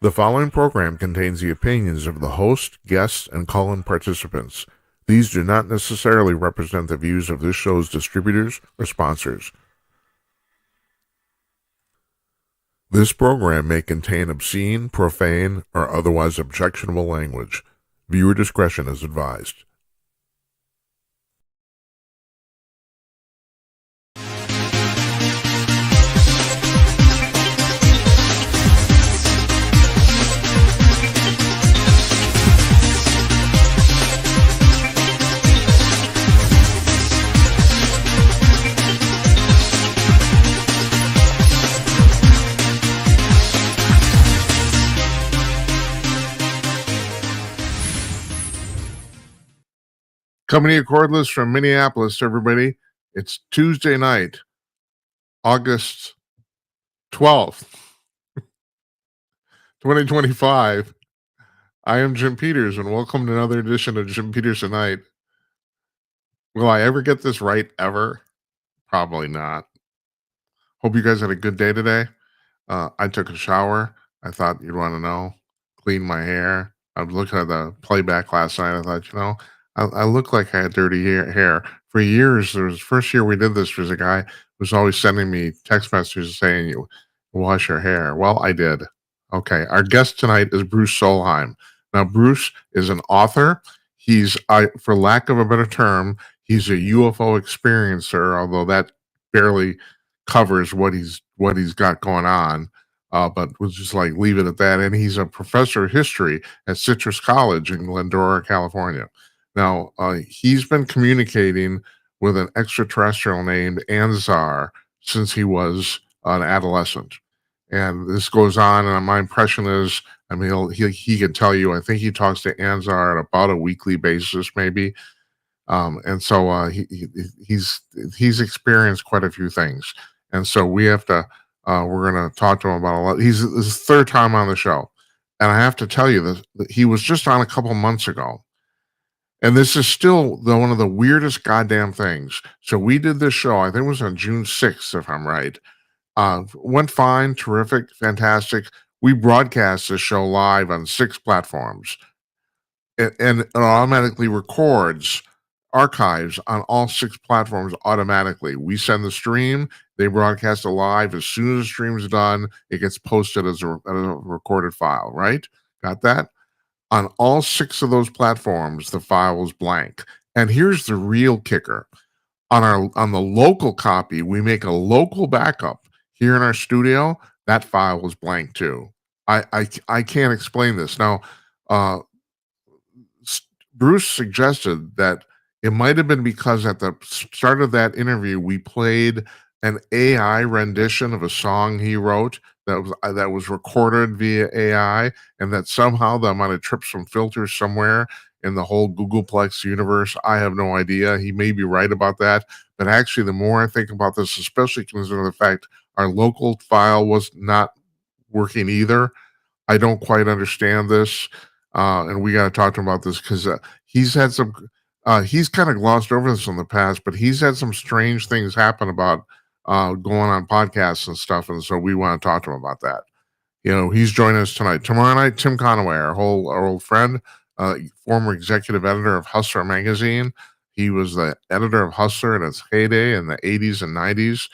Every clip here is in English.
The following program contains the opinions of the host, guests, and call-in participants. These do not necessarily represent the views of this show's distributors or sponsors. This program may contain obscene, profane, or otherwise objectionable language. Viewer discretion is advised. Coming to you cordless from Minneapolis, everybody. It's Tuesday night, August 12th, 2025. I am Jim Peters, and welcome to another edition of Jim Peters Tonight. Will I ever get this right, ever? Probably not. Hope you guys had a good day today. I took a shower. I thought you'd want to know. Cleaned my hair. I was looking at the playback last night. I thought, I look like I had dirty hair. For years, there was the first year we did this, there was a guy who was always sending me text messages saying, you wash your hair. Well, I did. Okay. Our guest tonight is Bruce Solheim. Now, Bruce is an author. He's, for lack of a better term, he's a UFO experiencer, although that barely covers what he's got going on. But we'll just leave it at that. And he's a professor of history at Citrus College in Glendora, California. Now, he's been communicating with an extraterrestrial named Anzar since he was an adolescent. And this goes on, and my impression is, he can tell you, I think he talks to Anzar on about a weekly basis, maybe. And so he's experienced quite a few things. And so we have to, we're going to talk to him about a lot. This is his third time on the show. And I have to tell you that he was just on a couple months ago. And this is still one of the weirdest goddamn things. So we did this show, I think it was on June 6th, if I'm right. Went fine, terrific, fantastic. We broadcast this show live on 6 platforms. And it automatically records archives on all 6 platforms automatically. We send the stream, they broadcast it live. As soon as the stream's done, it gets posted as a recorded file, right? Got that? On all 6 of those platforms, the file was blank. And here's the real kicker. On the local copy, we make a local backup here in our studio. That file was blank too. I can't explain this. Now, Bruce suggested that it might have been because at the start of that interview, we played an AI rendition of a song he wrote that was recorded via AI, and that somehow that might have tripped some filters somewhere in the whole Googleplex universe. I have no idea. He may be right about that. But actually, the more I think about this, especially considering the fact our local file was not working either, I don't quite understand this. And we got to talk to him about this because he's had some, he's kind of glossed over this in the past, but he's had some strange things happen about going on podcasts and stuff. And so we want to talk to him about that. He's joining us tonight. Tomorrow night, Tim Conaway, our old friend, former executive editor of Hustler magazine. He was the editor of Hustler in its heyday in the 80s and 90s.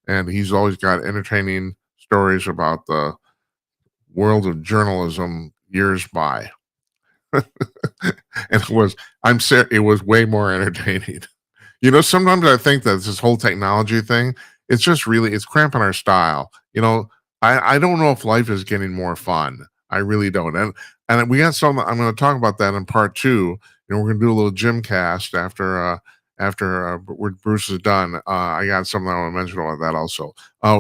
And he's always got entertaining stories about the world of journalism years by. And it was way more entertaining. Sometimes I think that this whole technology thing, it's cramping our style. I don't know if life is getting more fun. I really don't. And we got some, I'm going to talk about that in part 2. We're going to do a little gym cast after Bruce is done. I got something I want to mention about that also.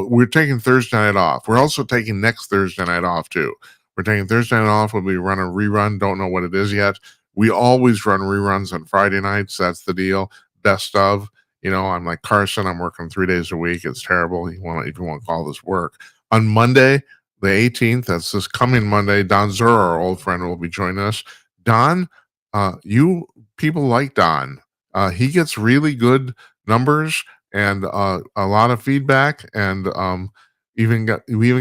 We're taking Thursday night off. We're also taking next Thursday night off too. We're taking Thursday night off. We'll be running a rerun. Don't know what it is yet. We always run reruns on Friday nights. That's the deal. Best of. I'm like Carson. I'm working 3 days a week. It's terrible. If you want to call this work. On Monday, the 18th, that's this coming Monday, Don Zur, our old friend, will be joining us. Don, you people like Don. He gets really good numbers and a lot of feedback, and we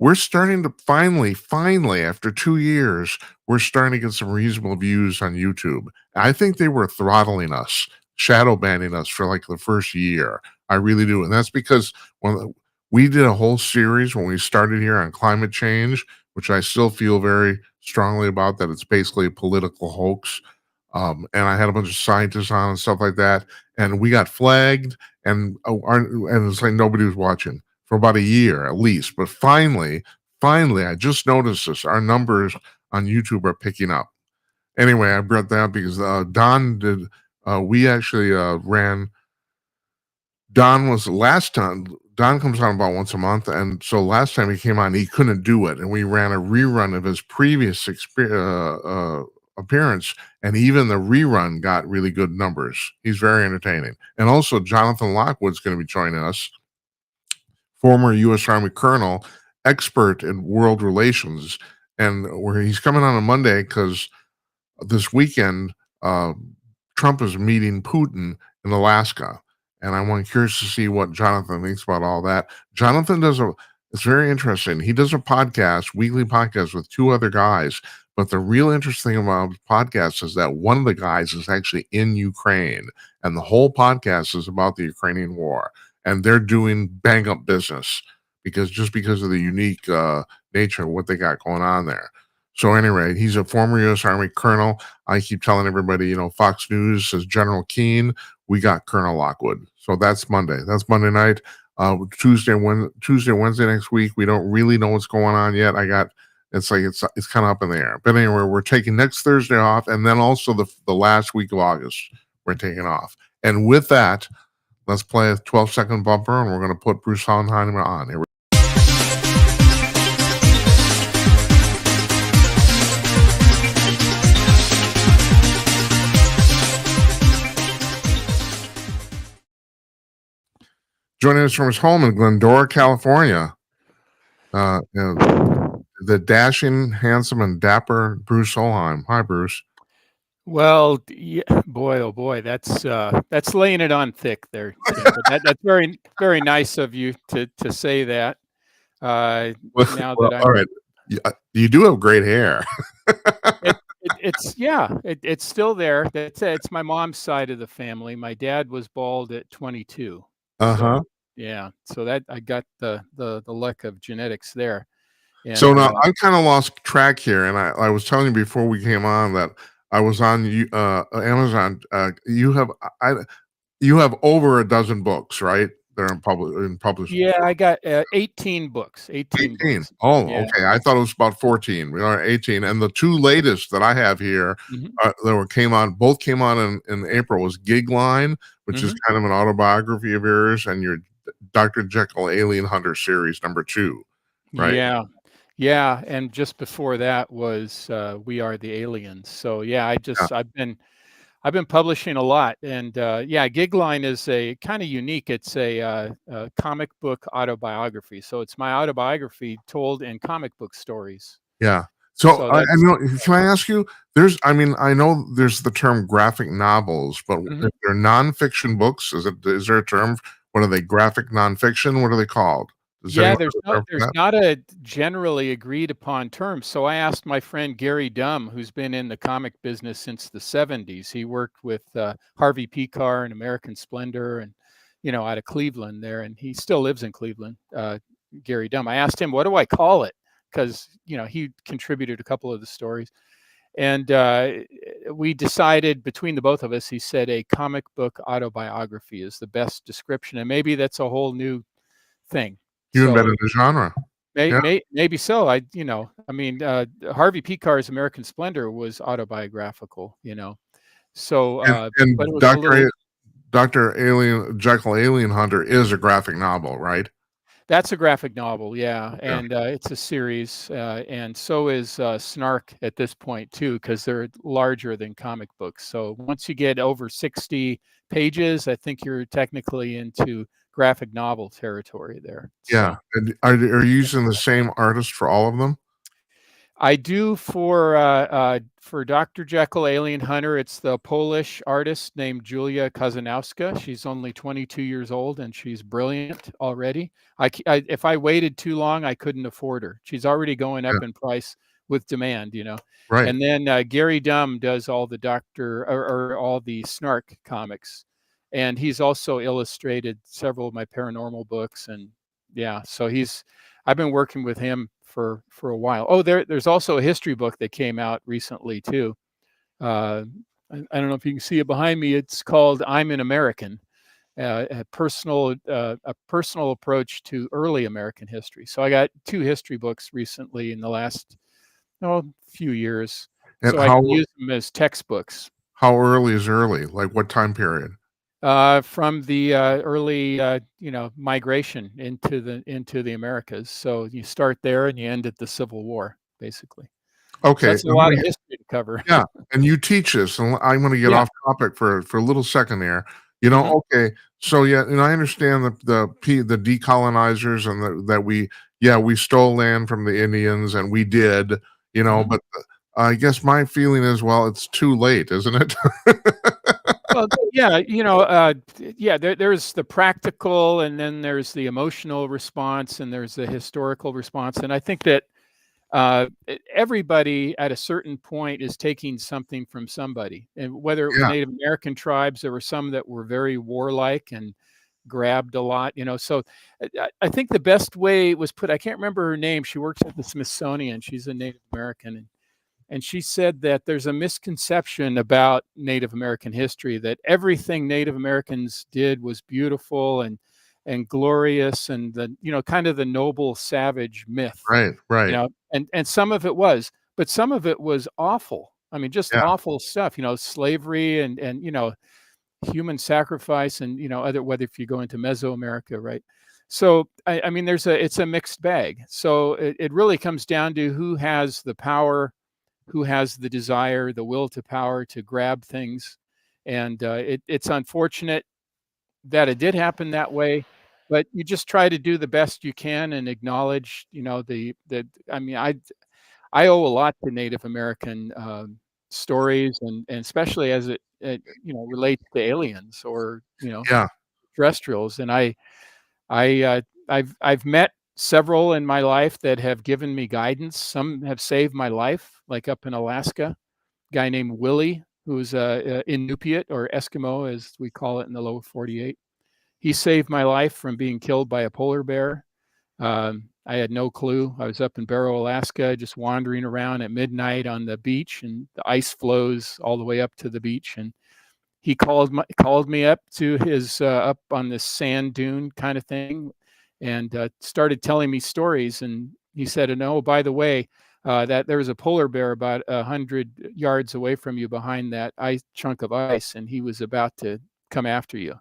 we're starting to finally, after 2 years, we're starting to get some reasonable views on YouTube. I think they were throttling us, shadow banning us for, like, the first year. I really do, and that's because when we did a whole series when we started here on climate change, which I still feel very strongly about, that it's basically a political hoax, and I had a bunch of scientists on and stuff like that, and we got flagged, and, and it's like nobody was watching for about a year at least. But finally, I just noticed this. Our numbers on YouTube are picking up. Anyway, I brought that up because Don did. We actually ran. Don was last time. Don comes on about once a month, and so last time he came on, he couldn't do it, and we ran a rerun of his previous appearance, and even the rerun got really good numbers. He's very entertaining, and also Jonathan Lockwood's going to be joining us, former U.S. Army colonel, expert in world relations, and where he's coming on Monday because this weekend Trump is meeting Putin in Alaska, and I'm curious to see what Jonathan thinks about all that. Jonathan does a it's very interesting. He does a podcast, weekly podcast with two other guys. But the real interesting thing about podcasts is that one of the guys is actually in Ukraine, and the whole podcast is about the Ukrainian war. And they're doing bang up business because of the unique nature of what they got going on there. So anyway, he's a former U.S. Army colonel. I keep telling everybody, Fox News says General Keane. We got Colonel Lockwood. So that's Monday. That's Monday night. Tuesday, Wednesday next week. We don't really know what's going on yet. It's kind of up in the air. But anyway, we're taking next Thursday off, and then also the last week of August we're taking off. And with that, let's play a 12-second bumper, and we're going to put Bruce Solheim on. Here we Joining us from his home in Glendora, California, the dashing, handsome, and dapper Bruce Solheim. Hi, Bruce. Well, yeah, boy, oh boy, that's laying it on thick there, Tim. But that's very, very nice of you to say that. Now that I'm, all right, you do have great hair. It's still there. It's my mom's side of the family. My dad was bald at 22. Uh-huh. So, yeah, so that I got the luck of genetics there. And, so now I kind of lost track here, and I was telling you before we came on that I was on Amazon. You have over a dozen books, right? They're in publishing. Yeah, I got 18 books. 18 books. Oh, yeah. Okay. I thought it was about 14. We are 18, and the two latest that I have here both came on in April was Gig Line, which is kind of an autobiography of yours, and your Dr. Jekyll Alien Hunter series #2, right? Yeah, and just before that was We Are the Aliens. So yeah, I've been publishing a lot, and Gig Line is a kind of unique. It's a comic book autobiography. So it's my autobiography told in comic book stories. Yeah. So I know. Can I ask you? I know there's the term graphic novels, but if they're nonfiction books, is there a term? What are they? Graphic nonfiction? What are they called? There's not a generally agreed upon term. So I asked my friend Gary Dumm, who's been in the comic business since the 70s. He worked with Harvey Pekar and American Splendor, and out of Cleveland there, and he still lives in Cleveland. Gary Dumm. I asked him, what do I call it? Because he contributed a couple of the stories, and we decided between the both of us. He said a comic book autobiography is the best description, and maybe that's a whole new thing. You invented the genre. Maybe so. Harvey Pekar's American Splendor was autobiographical, So, and but it was Dr. Jekyll Alien Hunter is a graphic novel, right? That's a graphic novel, yeah, and it's a series, and so is Snark at this point too, because they're larger than comic books. So once you get over 60 pages, I think you're technically into graphic novel territory there. Yeah, and are you using the same artist for all of them? I do for Dr. Jekyll Alien Hunter. It's the Polish artist named Julia Kazanowska. She's only 22 years old and she's brilliant already. If I waited too long, I couldn't afford her. She's already going Yeah. up in price with demand, you know. Right. And then Gary Dumm does all the or all the Snark comics, and he's also illustrated several of my paranormal books. And yeah, so I've been working with him for a while. Oh, there's also a history book that came out recently too. I don't know if you can see it behind me. It's called "I'm an American," a personal approach to early American history. So I got 2 history books recently in the last few years, And so I can use them as textbooks. how early is early? Like what time period? From the early, migration into the Americas. So you start there and you end at the Civil War, basically. So Okay, that's a lot of history to cover. yeah, and you teach this, and I'm gonna get Yeah. off topic for a little second there. Mhm. Okay, so yeah, and I understand the decolonizers and that we stole land from the Indians, and we did, Mhm. but I guess my feeling is, well, it's too late, isn't it? Well, yeah, yeah, there's the practical, and then there's the emotional response, and there's the historical response. And I think that everybody at a certain point is taking something from somebody. And whether it was Yeah, Native American tribes, there were some that were very warlike and grabbed a lot, So I think the best way it was put, I can't remember her name. She works at the Smithsonian. She's a Native American. And she said that there's a misconception about Native American history, that everything Native Americans did was beautiful and glorious, and kind of the noble savage myth, right, and some of it was, but some of it was awful. I mean, just yeah, awful stuff, slavery and human sacrifice, and other, whether if you go into Mesoamerica, right? So I mean, it's a mixed bag. So it really comes down to who has the power, who has the desire, the will to power to grab things. And it's unfortunate that it did happen that way, but you just try to do the best you can and acknowledge, I mean, I owe a lot to Native American stories, and especially as it relates to aliens or yeah, terrestrials. And I've met several in my life that have given me guidance. Some have saved my life, like up in Alaska, a guy named Willie, who's a Inupiat or Eskimo, as we call it in the lower 48. He saved my life from being killed by a polar bear. I had no clue. I was up in Barrow, Alaska, just wandering around at midnight on the beach, and the ice flows all the way up to the beach. And he called me up to his up on this sand dune kind of thing, and started telling me stories. And he said, "And oh, by the way, that there was a polar bear about 100 yards away from you behind that chunk of ice, and he was about to come after you."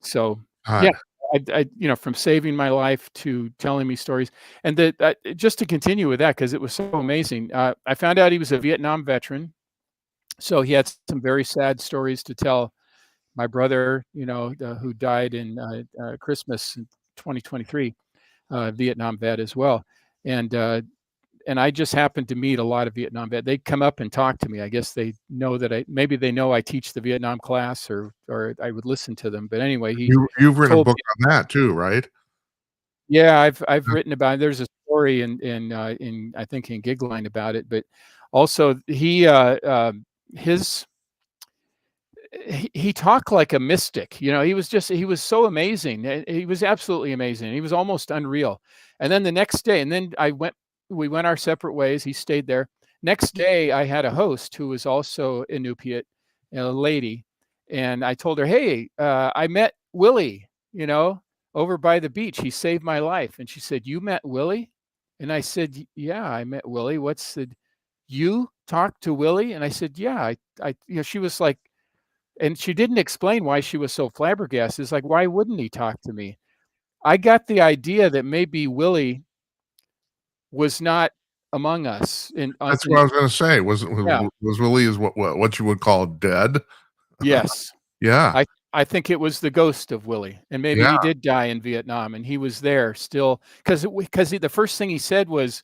So yeah, God, from saving my life to telling me stories. And that just to continue with that, because it was so amazing. I found out he was a Vietnam veteran, so he had some very sad stories to tell. My brother, who died in Christmas in 2023, Vietnam vet as well. And I just happened to meet a lot of Vietnam vet. They come up and talk to me. I guess they know that maybe they know I teach the Vietnam class, or I would listen to them. But anyway, he you've written a told book me, on that too, right? yeah, I've written about it. There's a story in I think in Gigline about it, but also his he talked like a mystic. He was so amazing. He was absolutely amazing. He was almost unreal. And then the next day, and then we went our separate ways. He stayed there. Next day, I had a host who was also Inupiat, a lady, and I told her, "Hey, I met Willie, over by the beach. He saved my life." And she said, "You met Willie?" And I said, "Yeah, I met Willie. You talked to Willie?" And I said, "Yeah, she was like, and she didn't explain why she was so flabbergasted. It's like, why wouldn't he talk to me? I got the idea that maybe Willie was not among us. That's what I was gonna say. Yeah, Was Willie is what you would call dead? yes. Yeah, I think it was the ghost of Willie, and maybe yeah, he did die in Vietnam, and he was there still, because the first thing he said was,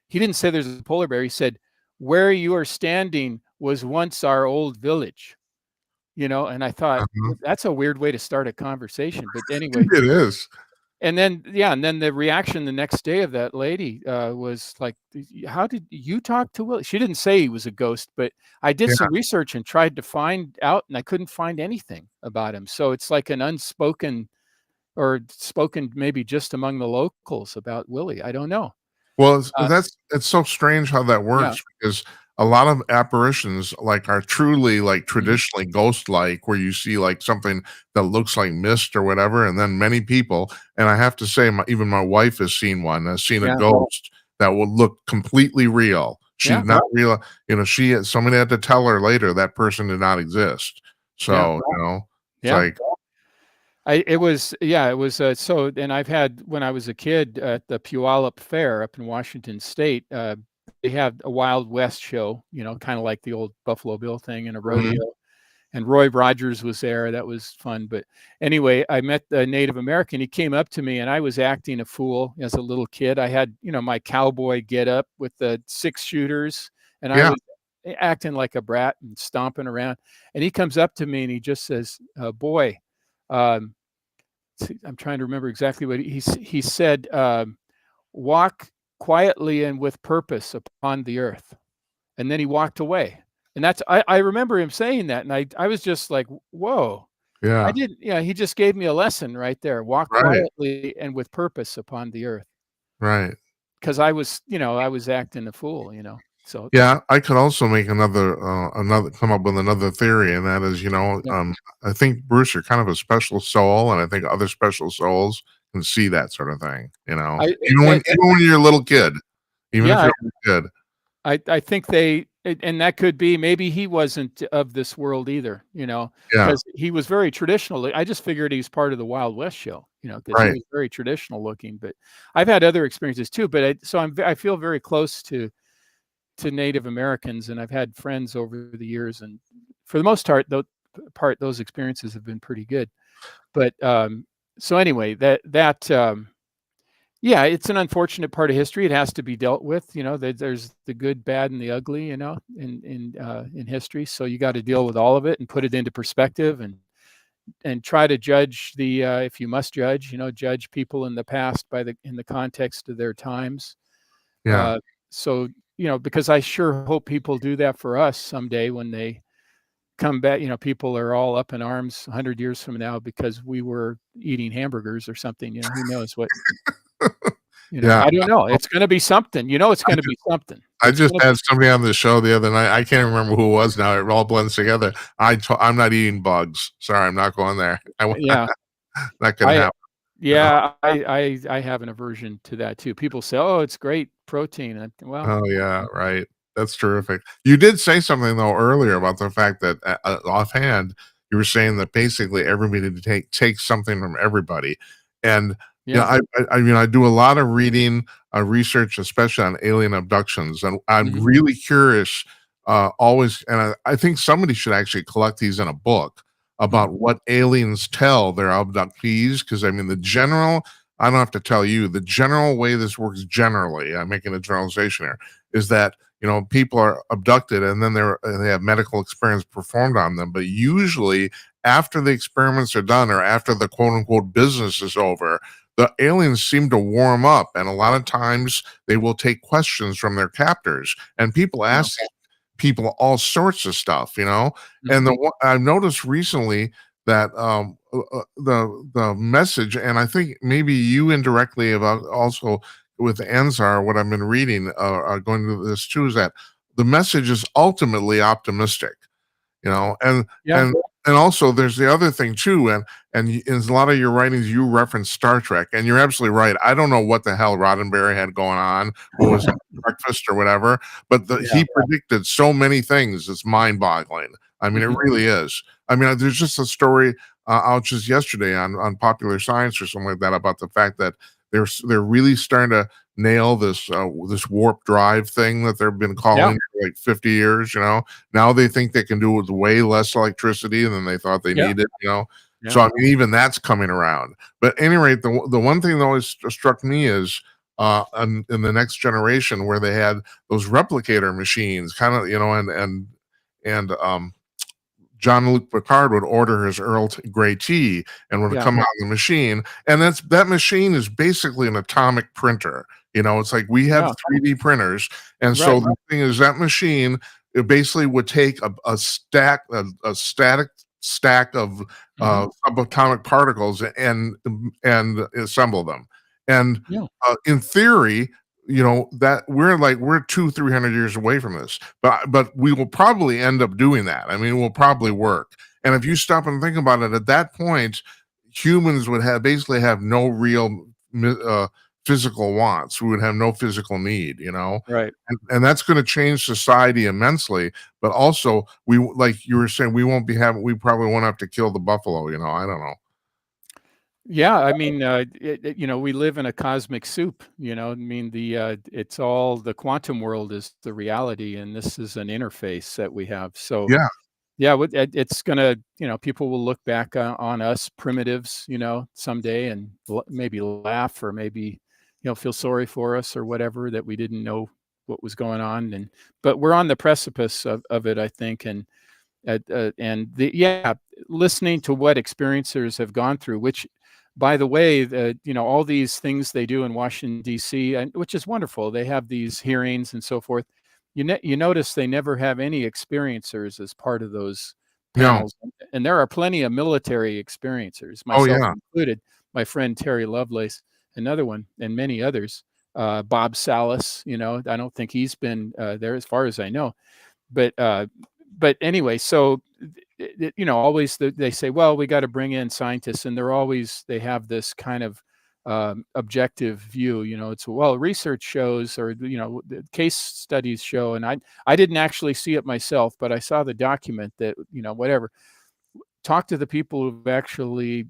he didn't say there's a polar bear. He said, "Where you are standing was once our old village." And I thought, Uh-huh. that's a weird way to start a conversation. But anyway, It is. and then the reaction the next day of that lady was like, "How did you talk to Will?" She didn't say he was a ghost, but I did Yeah. some research and tried to find out, and I couldn't find anything about him. So it's like an unspoken or spoken maybe just among the locals about Willie. I don't know. Well, Uh, it's so strange how that yeah, works because a lot of apparitions, like, are truly, like, mhm, traditionally ghost-like, where you see, like, something that looks like mist or whatever, and then many people and I have to say, even my wife has seen one, has seen a yeah, ghost that will look completely real. She yeah, did not real somebody had to tell her later that person did not exist. yeah, So, it's yeah. like It was, so and I've had when I was a kid at the Puyallup Fair up in Washington State, they had a Wild West show, kind of like the old Buffalo Bill thing and a Mhm. rodeo. And Roy Rogers was there. That was fun. But anyway, I met the Native American. He came up to me and I was acting a fool as a little kid. I had, my cowboy get up with the 6 shooters and I Yeah, was acting like a brat and stomping around. And he comes up to me and he just says, boy, um, I'm trying to remember exactly what he said, walk quietly and with purpose upon the earth. And then he walked away. And I remember him saying that. And I was just like, whoa, I yeah, didn't, he just gave me a lesson right there. Walk right, quietly and with purpose upon the earth. right. Cause I was acting a fool, so Yeah, I could also make another come up with another theory, and that is, yeah. I think, Bruce, you're kind of a special soul, and I think other special souls can see that sort of thing, I, even when you're a little kid, even if yeah, you're a little kid. I think and that could be maybe he wasn't of this world either, Yeah, because he was very traditional. I just figured he's part of the Wild West show, because he right. was very traditional looking. But I've had other experiences too. But I feel very close to Native Americans, and I've had friends over the years, and for the most part, those experiences have been pretty good. But so anyway, yeah, it's an unfortunate part of history. It has to be dealt with. There's the good, bad, and the ugly. In history, so you got to deal with all of it and put it into perspective and try to judge if you must judge, judge people in the past in the context of their times. Yeah, Uh, so because I sure hope people do that for us someday when they come back. People are all up in arms 100 years from now because we were eating hamburgers or something. Who knows what. yeah. I don't know. It's going to be something. It's I going to just be something. I It's just going to had be. somebody on the show the other night. I can't remember who it was now. It all blends together. I'm not eating bugs. Sorry, I'm not going there. Yeah. That could I happen. yeah. I have an aversion to that too. People say, "Oh, it's great protein." Well, Oh, yeah, right. That's terrific. You did say something, though, earlier about the fact that, offhand, you were saying that basically everybody to take something from everybody, and, yeah. I do a lot of reading, research, especially on alien abductions, and I'm Mhm. really curious, always and I think somebody should actually collect these in a book Mhm. about what aliens tell their abductees, because, the general I don't have to tell you, the general way this works generally, I'm making a generalization here, is that, people are abducted and then they have medical experiments performed on them. But usually, after the experiments are done or after the quote unquote business is over, the aliens seem to warm up. And a lot of times they will take questions from their captors. And people Yeah. ask people all sorts of stuff, And Mhm. I've noticed recently that the message, and I think maybe you indirectly about also with Anzar, what I've been reading, going to this too, is that the message is ultimately optimistic, you know, and Yeah. and and also there's the other thing too, in a lot of your writings you reference Star Trek, and you're absolutely right. I don't know what the hell Roddenberry had going on, what was it, breakfast or whatever, but Yeah. he predicted so many things. It's mind-boggling. It Mhm. really is. There's just a story out just yesterday on Popular Science or something like that about the fact that they're really starting to nail this warp drive thing that they've been Yeah. calling for like 50 years. Now they think they can do it with way less electricity than they thought they Yeah. needed. Yeah. So even that's coming around. But at any rate, the one thing that always struck me is in the next generation, where they had those replicator machines, kind of, and Jean-Luc Picard would order his Earl Grey tea and would Yeah. come out of the machine, and that machine is basically an atomic printer. It's like we have Yeah. 3D printers, and so Right. the thing is that machine, it basically would take a static stack of subatomic particles and assemble them. And Yeah. in theory, that we're 200-300 years away from this, but we will probably end up doing that. I mean, it will probably work. And if you stop and think about it, at that point, humans would basically have no real physical wants. We would have no physical need, Right. and that's going to change society immensely. But also, like you were saying, we probably won't have to kill the buffalo. I don't know. Yeah, I mean, we live in a cosmic soup. I mean, it's all the quantum world is the reality, and this is an interface that we have. So, Yeah, yeah, it's gonna, people will look back on us primitives, someday, and maybe laugh, or maybe, feel sorry for us or whatever, that we didn't know what was going on. But we're on the precipice of it, I think, and listening to what experiencers have gone through, which, by the way, all these things they do in Washington D.C., and which is wonderful. They have these hearings and so forth. You notice they never have any experiencers as part of those no, panels, and there are plenty of military experiencers, oh myself yeah, included. My friend Terry Lovelace, another one, and many others. Bob Salas, I don't think he's been there as far as I know, but anyway, so always they say, well, we got to bring in scientists, and they have this kind of objective view. It's, well, research shows, or the case studies show, and I didn't actually see it myself, but I saw the document that, whatever. Talk to the people who've actually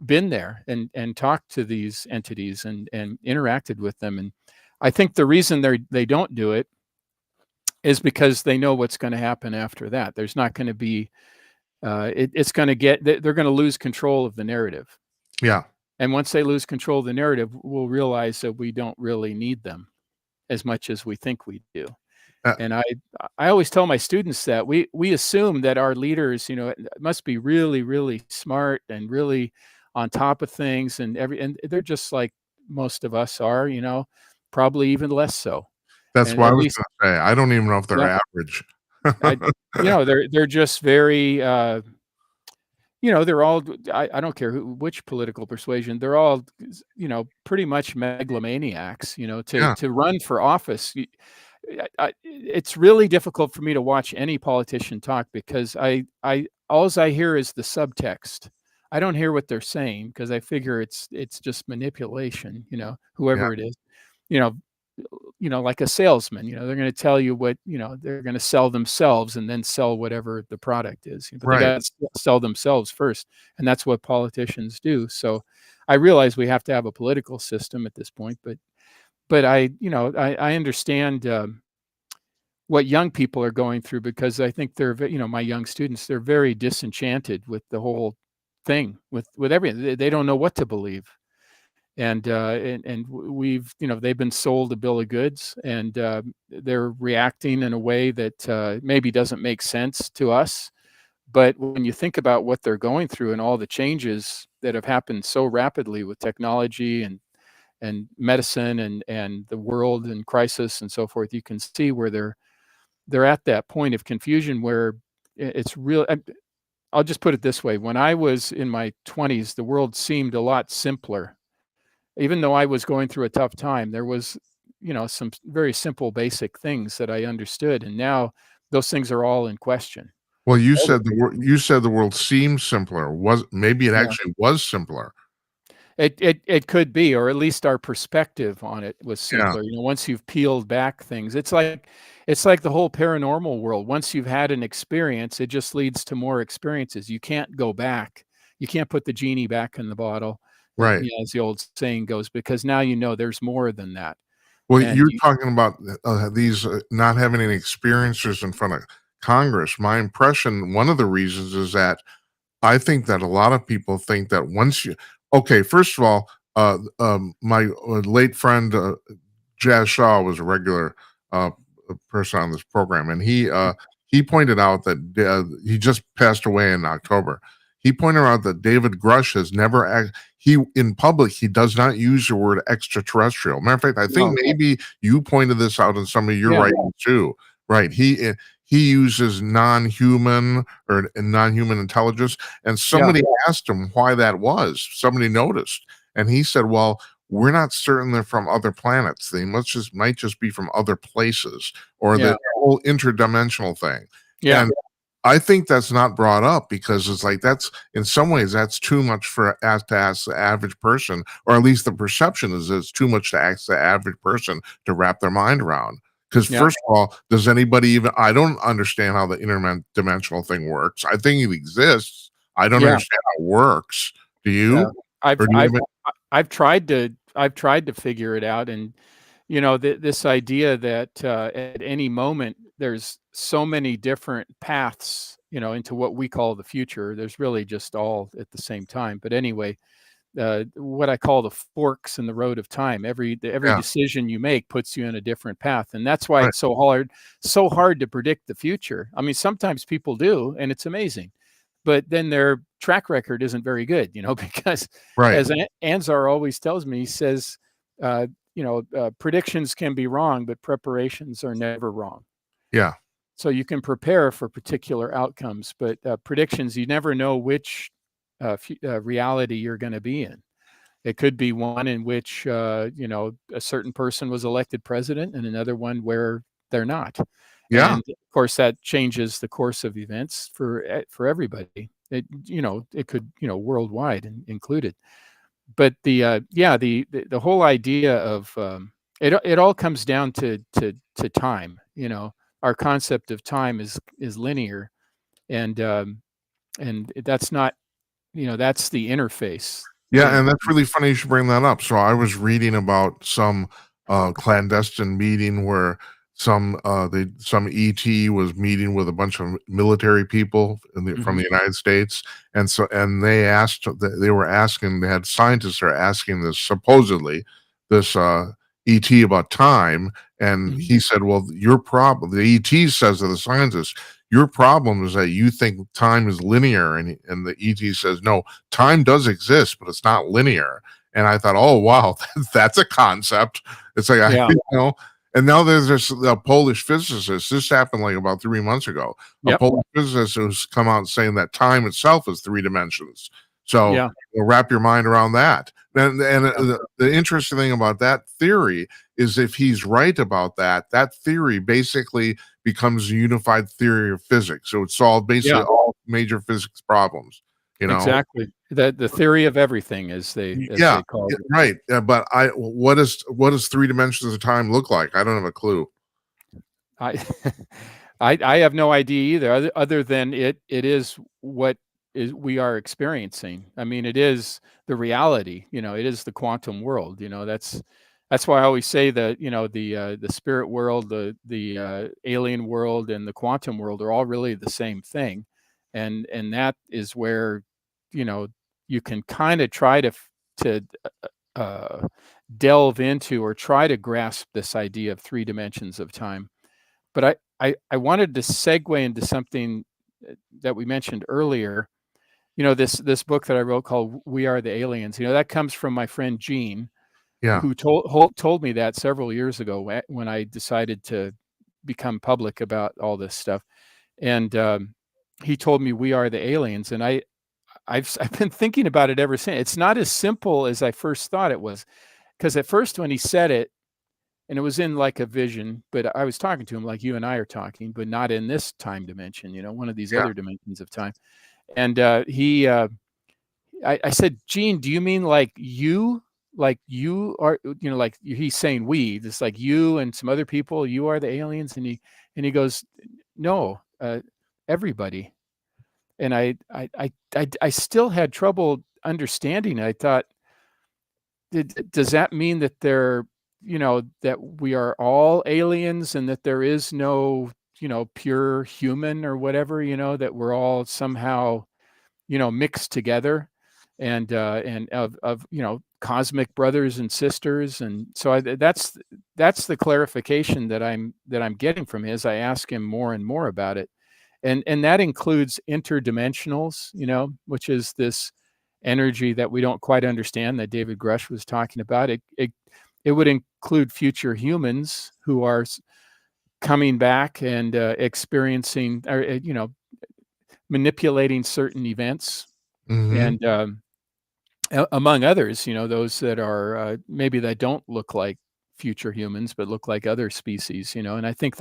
been there and talked to these entities and interacted with them. And I think the reason they don't do it is because they know what's going to happen after that. There's not going to be it's going to they're going to lose control of the narrative. yeah. And once they lose control of the narrative, we'll realize that we don't really need them as much as we think we do. Uh, And I always tell my students that we assume that our leaders, must be really, really smart and really on top of things, and they're just like most of us are, probably even less so. that's And what I at was least, going to say. I don't even know if they're yeah, average. they're just very they're all, I don't care which political persuasion, they're all, pretty much megalomaniacs, Yeah, to run for office. It's really difficult for me to watch any politician talk, because alls I hear is the subtext. I don't hear what they're saying, because I figure it's just manipulation, yeah, whoever it is, you know, like a salesman, they're going to tell you what, they're going to sell themselves and then sell whatever the product is. But they right. got to sell themselves first. And that's what politicians do. So I realize we have to have a political system at this point, but I understand what young people are going through, because I think they're, my young students, they're very disenchanted with the whole thing, with everything. They don't know what to believe. And we've, they've been sold a bill of goods, and they're reacting in a way that maybe doesn't make sense to us. But when you think about what they're going through and all the changes that have happened so rapidly with technology and medicine and the world in crisis and so forth, you can see where they're at that point of confusion where it's real. I'll just put it this way: when I was in my 20s, the world seemed a lot simpler. Even though I was going through a tough time, there was, some very simple, basic things that I understood, and now those things are all in question. Well, All the you said the world seems simpler. Maybe it Yeah, actually was simpler. it could be, or at least our perspective on it was Yeah, simpler. Once you've peeled back things, it's like the whole paranormal world. Once you've had an experience, it just leads to more experiences. You can't go back. You can't put the genie back in the bottle, right. as the old saying goes, because now there's more than that. Well, And you're talking about these not having any experiencers in front of Congress. My impression, one of the reasons is that I think that a lot of people think that okay, first of all, My late friend Jazz Shaw was a regular uh, person on this program, and he pointed out that he just passed away in October. He pointed out that David Grush has never he in public he does not use the word extraterrestrial. Matter of fact, I think No. maybe you pointed this out in some of your Yeah. writings too. Right? He uses non-human or non-human intelligence, and Yeah. somebody asked him why that was. Somebody noticed, and he said, "Well, we're not certain they're from other planets. They might just be from other places, or Yeah. the whole interdimensional thing." Yeah. And I think that's not brought up because it's like that's in some ways that's too much for as to ask the average person, or at least the perception is it's too much to ask the average person to wrap their mind around. Because Yeah. first of all, does anybody even? I don't understand how the interdimensional thing works. I think it exists. I don't Yeah. understand how it works. Do Yeah. you? I've Or do you I've have I've tried to figure it out, and this idea that at any moment there's so many different paths, into what we call the future. There's really just all at the same time. But anyway, what I call the forks in the road of time. Every yeah, decision you make puts you in a different path, and that's why right, it's so hard to predict the future. I mean, sometimes people do, and it's amazing, but then their track record isn't very good, because right. as Anzar always tells me, he says, predictions can be wrong, but preparations are never wrong. Yeah. So you can prepare for particular outcomes, but predictions, you never know which reality you're going to be in. It could be one in which a certain person was elected president, and another one where they're not. Yeah. And of course, that changes the course of events for everybody. It could worldwide included. But the whole idea of it all comes down to time. Our concept of time is linear, and that's not, that's the interface. Yeah, The and that's really funny you should bring that up. So I was reading about some clandestine meeting where some ET was meeting with a bunch of military people from Mhm. the United States, and they were asking, they had scientists are asking this supposedly this ET about time, and Mhm. he said, "Well, your problem," the ET says to the scientists, "Your problem is that you think time is linear," and the ET says, "No, time does exist, but it's not linear." And I thought, oh wow, that's a concept. It's like Yeah. and now there's this a Polish physicist. This happened like about 3 months ago. A Yep. Polish physicist who's come out saying that time itself is three dimensions. So Yeah. wrap your mind around that. And Yeah. the interesting thing about that theory is if he's right about that, that theory basically becomes a unified theory of physics. So it solved basically Yeah. all major physics problems. You know, Exactly. The theory of everything, as Yeah, they call yeah, it. right, but what does 3 dimensions of time look like? I don't have a clue. I I have no idea either, other than it is what is we are experiencing. I mean, it is the reality, it is the quantum world. That's why I always say that, the spirit world, the alien world, and the quantum world are all really the same thing. And that is where, you know, you can kind of try to uh, delve into or try to grasp this idea of three dimensions of time. But I wanted to segue into something that we mentioned earlier. This book that I wrote called "We Are the Aliens." That comes from my friend Gene, Yeah, who told me that several years ago when I decided to become public about all this stuff. And he told me we are the aliens, and I've been thinking about it ever since. It's not as simple as I first thought it was, because at first when he said it, and it was in like a vision, but I was talking to him like you and I are talking, but not in this time dimension, one of these yeah, other dimensions of time. And I said, Gene, do you mean like you are, like he's saying we, just like you and some other people, you are the aliens? And he goes, no, everybody. And I still had trouble understanding. I thought, does that mean that that we are all aliens and that there is no, pure human or whatever, that we're all somehow, mixed together? and of cosmic brothers and sisters. And so that's the clarification that I'm getting from his. I ask him more and more about it, and that includes interdimensionals, which is this energy that we don't quite understand that David Grush was talking about. It would include future humans who are coming back and experiencing, or manipulating certain events, Mhm. and among others, those that are maybe that don't look like future humans, but look like other species, and I think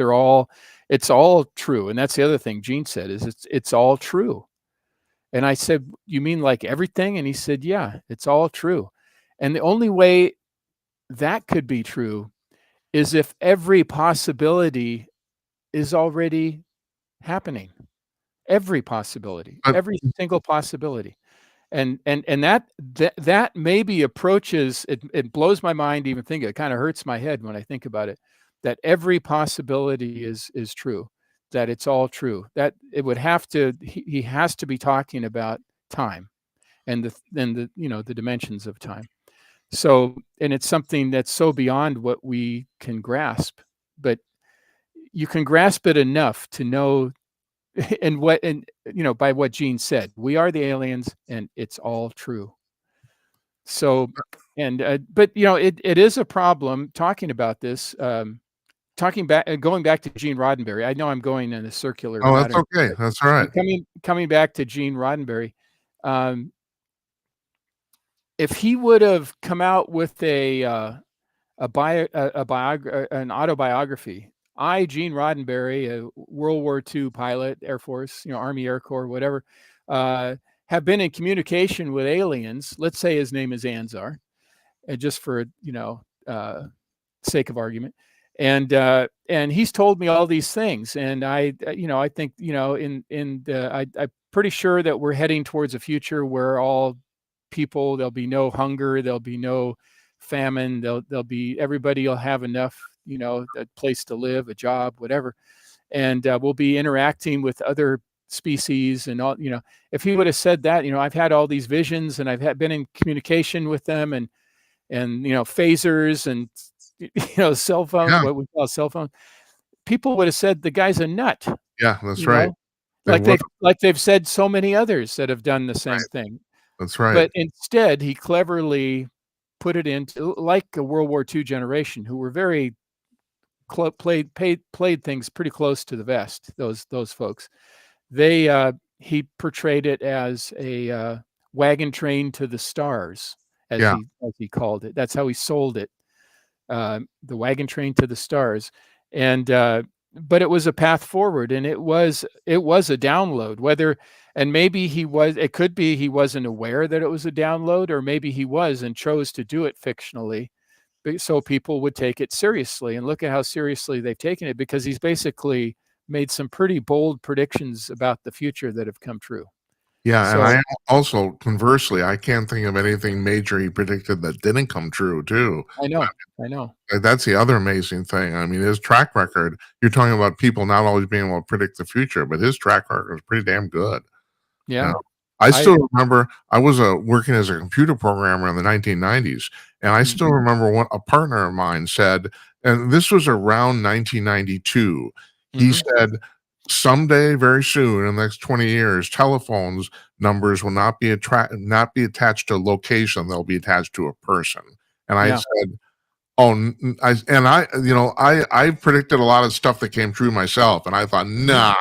it's all true. And that's the other thing Gene said, is it's all true. And I said, you mean like everything? And he said, yeah, it's all true. And the only way that could be true is if every possibility is already happening. Every possibility, But every single possibility. And that maybe approaches it. It blows my mind to even think. It kind of hurts my head when I think about it, that every possibility is true, that it's all true. That it would have to, he has to be talking about time and the dimensions of time. So, and it's something that's so beyond what we can grasp, but you can grasp it enough to know, and by what Gene said, we are the aliens and it's all true. So, and but it is a problem talking about this, going back to Gene Roddenberry. I know I'm going in a circular oh, that's pattern, okay. but That's all right. coming back to Gene Roddenberry, um, if he would have come out with an autobiography, I, Gene Roddenberry, a World War II pilot, Air Force, Army, Air Corps, whatever, have been in communication with aliens. Let's say his name is Anzar, and just for sake of argument, and he's told me all these things, and I think I'm pretty sure that we're heading towards a future where there'll be no hunger, there'll be no famine, there'll be, everybody will have enough, a place to live, a job, whatever, and we'll be interacting with other species and all. If he would have said that, I've had all these visions and been in communication with them, and phasers and cell phone, Yeah, what we call a cell phone, people would have said the guy's a nut, yeah, that's you right. know, They would have. like they've said so many others that have done the same Right. thing. That's right. But instead, he cleverly put it into, like, a World War II generation who were very played things pretty close to the vest. Those folks, he portrayed it as a wagon train to the stars, Yeah, as he called it. That's how he sold it, the wagon train to the stars. And but it was a path forward, and it was a download. And maybe it could be he wasn't aware that it was a download, or maybe he was and chose to do it fictionally, so people would take it seriously. And look at how seriously they've taken it, because he's basically made some pretty bold predictions about the future that have come true. yeah, and So I also, conversely, I can't think of anything major he predicted that didn't come true too. I know. That's the other amazing thing. I mean, his track record, you're talking about people not always being able to predict the future, but his track record is pretty damn good. You know? Yeah. I I still remember I was working as a computer programmer in the 1990s, and I still Mhm. remember what a partner of mine said, and this was around 1992. He Mhm. said, "Someday, very soon, in the next 20 years, telephones numbers will not be attached to a location; they'll be attached to a person." And I Yeah. said, "Oh," I predicted a lot of stuff that came true myself, and I thought, Mhm. "Nah,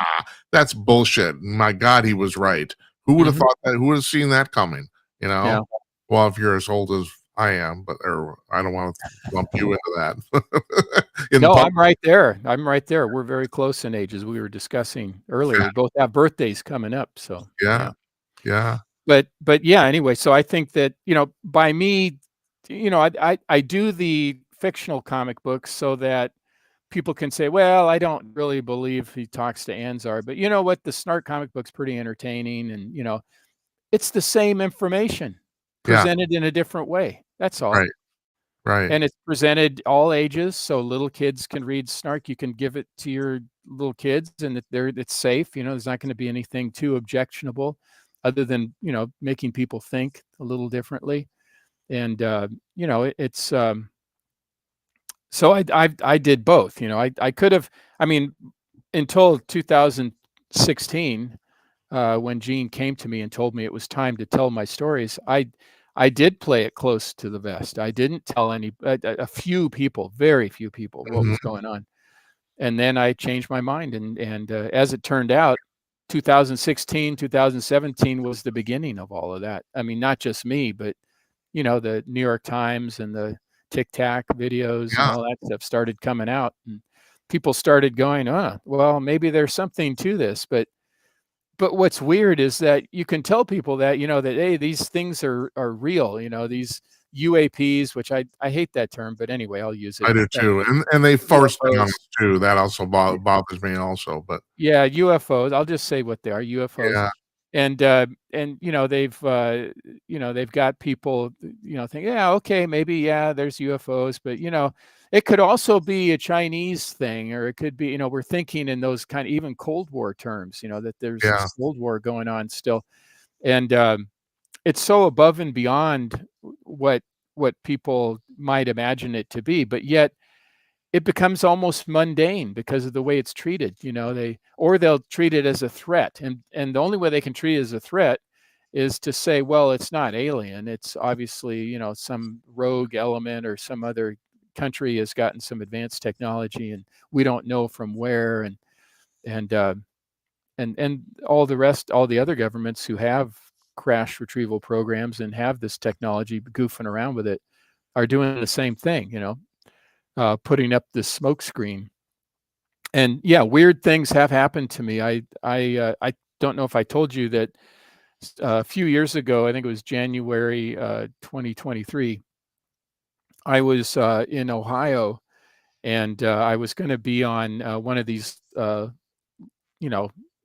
that's bullshit." My God, he was right. Who would have Mhm. thought that? Who would have seen that coming? You know? Yeah. Well, if you're as old as I am, but or I don't want to lump you into that. In No, pub, I'm right there. We're very close in age, as we were discussing earlier. yeah, We both have birthdays coming up, so yeah, yeah. yeah, But yeah, anyway, so I think that, by me, I do the fictional comic books so that people can say, well, I don't really believe he talks to Anzar, but you know what? The Snark comic book's pretty entertaining, and it's the same information yeah, presented in a different way. That's all. right, right. And it's presented all ages, so little kids can read Snark. You can give it to your little kids, and it's safe. There's not going to be anything too objectionable. other than, making people think a little differently. And, it's, so I did both. I could have, I mean, until 2016, when Gene came to me and told me it was time to tell my stories, I did play it close to the vest. I didn't tell a few people, very few people, what was Mhm. going on. And then I changed my mind, and as it turned out, 2016, 2017 was the beginning of all of that. I mean, not just me, but the New York Times and the Tic Tac videos and Yeah, all that stuff started coming out, and people started going, well, maybe there's something to this. But what's weird is that you can tell people that, that, hey, these things are real, these UAPs, which I hate that term, but anyway, I'll use it. I do too, and they forced it on UFOs. us too. That also bothers me also, but Yeah, UFOs. I'll just say what they are, UFOs. yeah, And they've got people, think, yeah, okay, maybe, yeah, there's UFOs, but it could also be a Chinese thing, or it could be, we're thinking in those kind of even Cold War terms, that there's this yeah, Cold War going on still. And it's so above and beyond what people might imagine it to be, but yet it becomes almost mundane because of the way it's treated. They'll treat it as a threat, and the only way they can treat it as a threat is to say, well, it's not alien, it's obviously some rogue element, or some other country has gotten some advanced technology and we don't know from where. And all the other governments who have crash retrieval programs and have this technology goofing around with it are doing the same thing, putting up this smoke screen. And yeah, weird things have happened to me. I don't know if I told you that a few years ago, I think it was January 2023, I was in Ohio, and I was going to be on one of these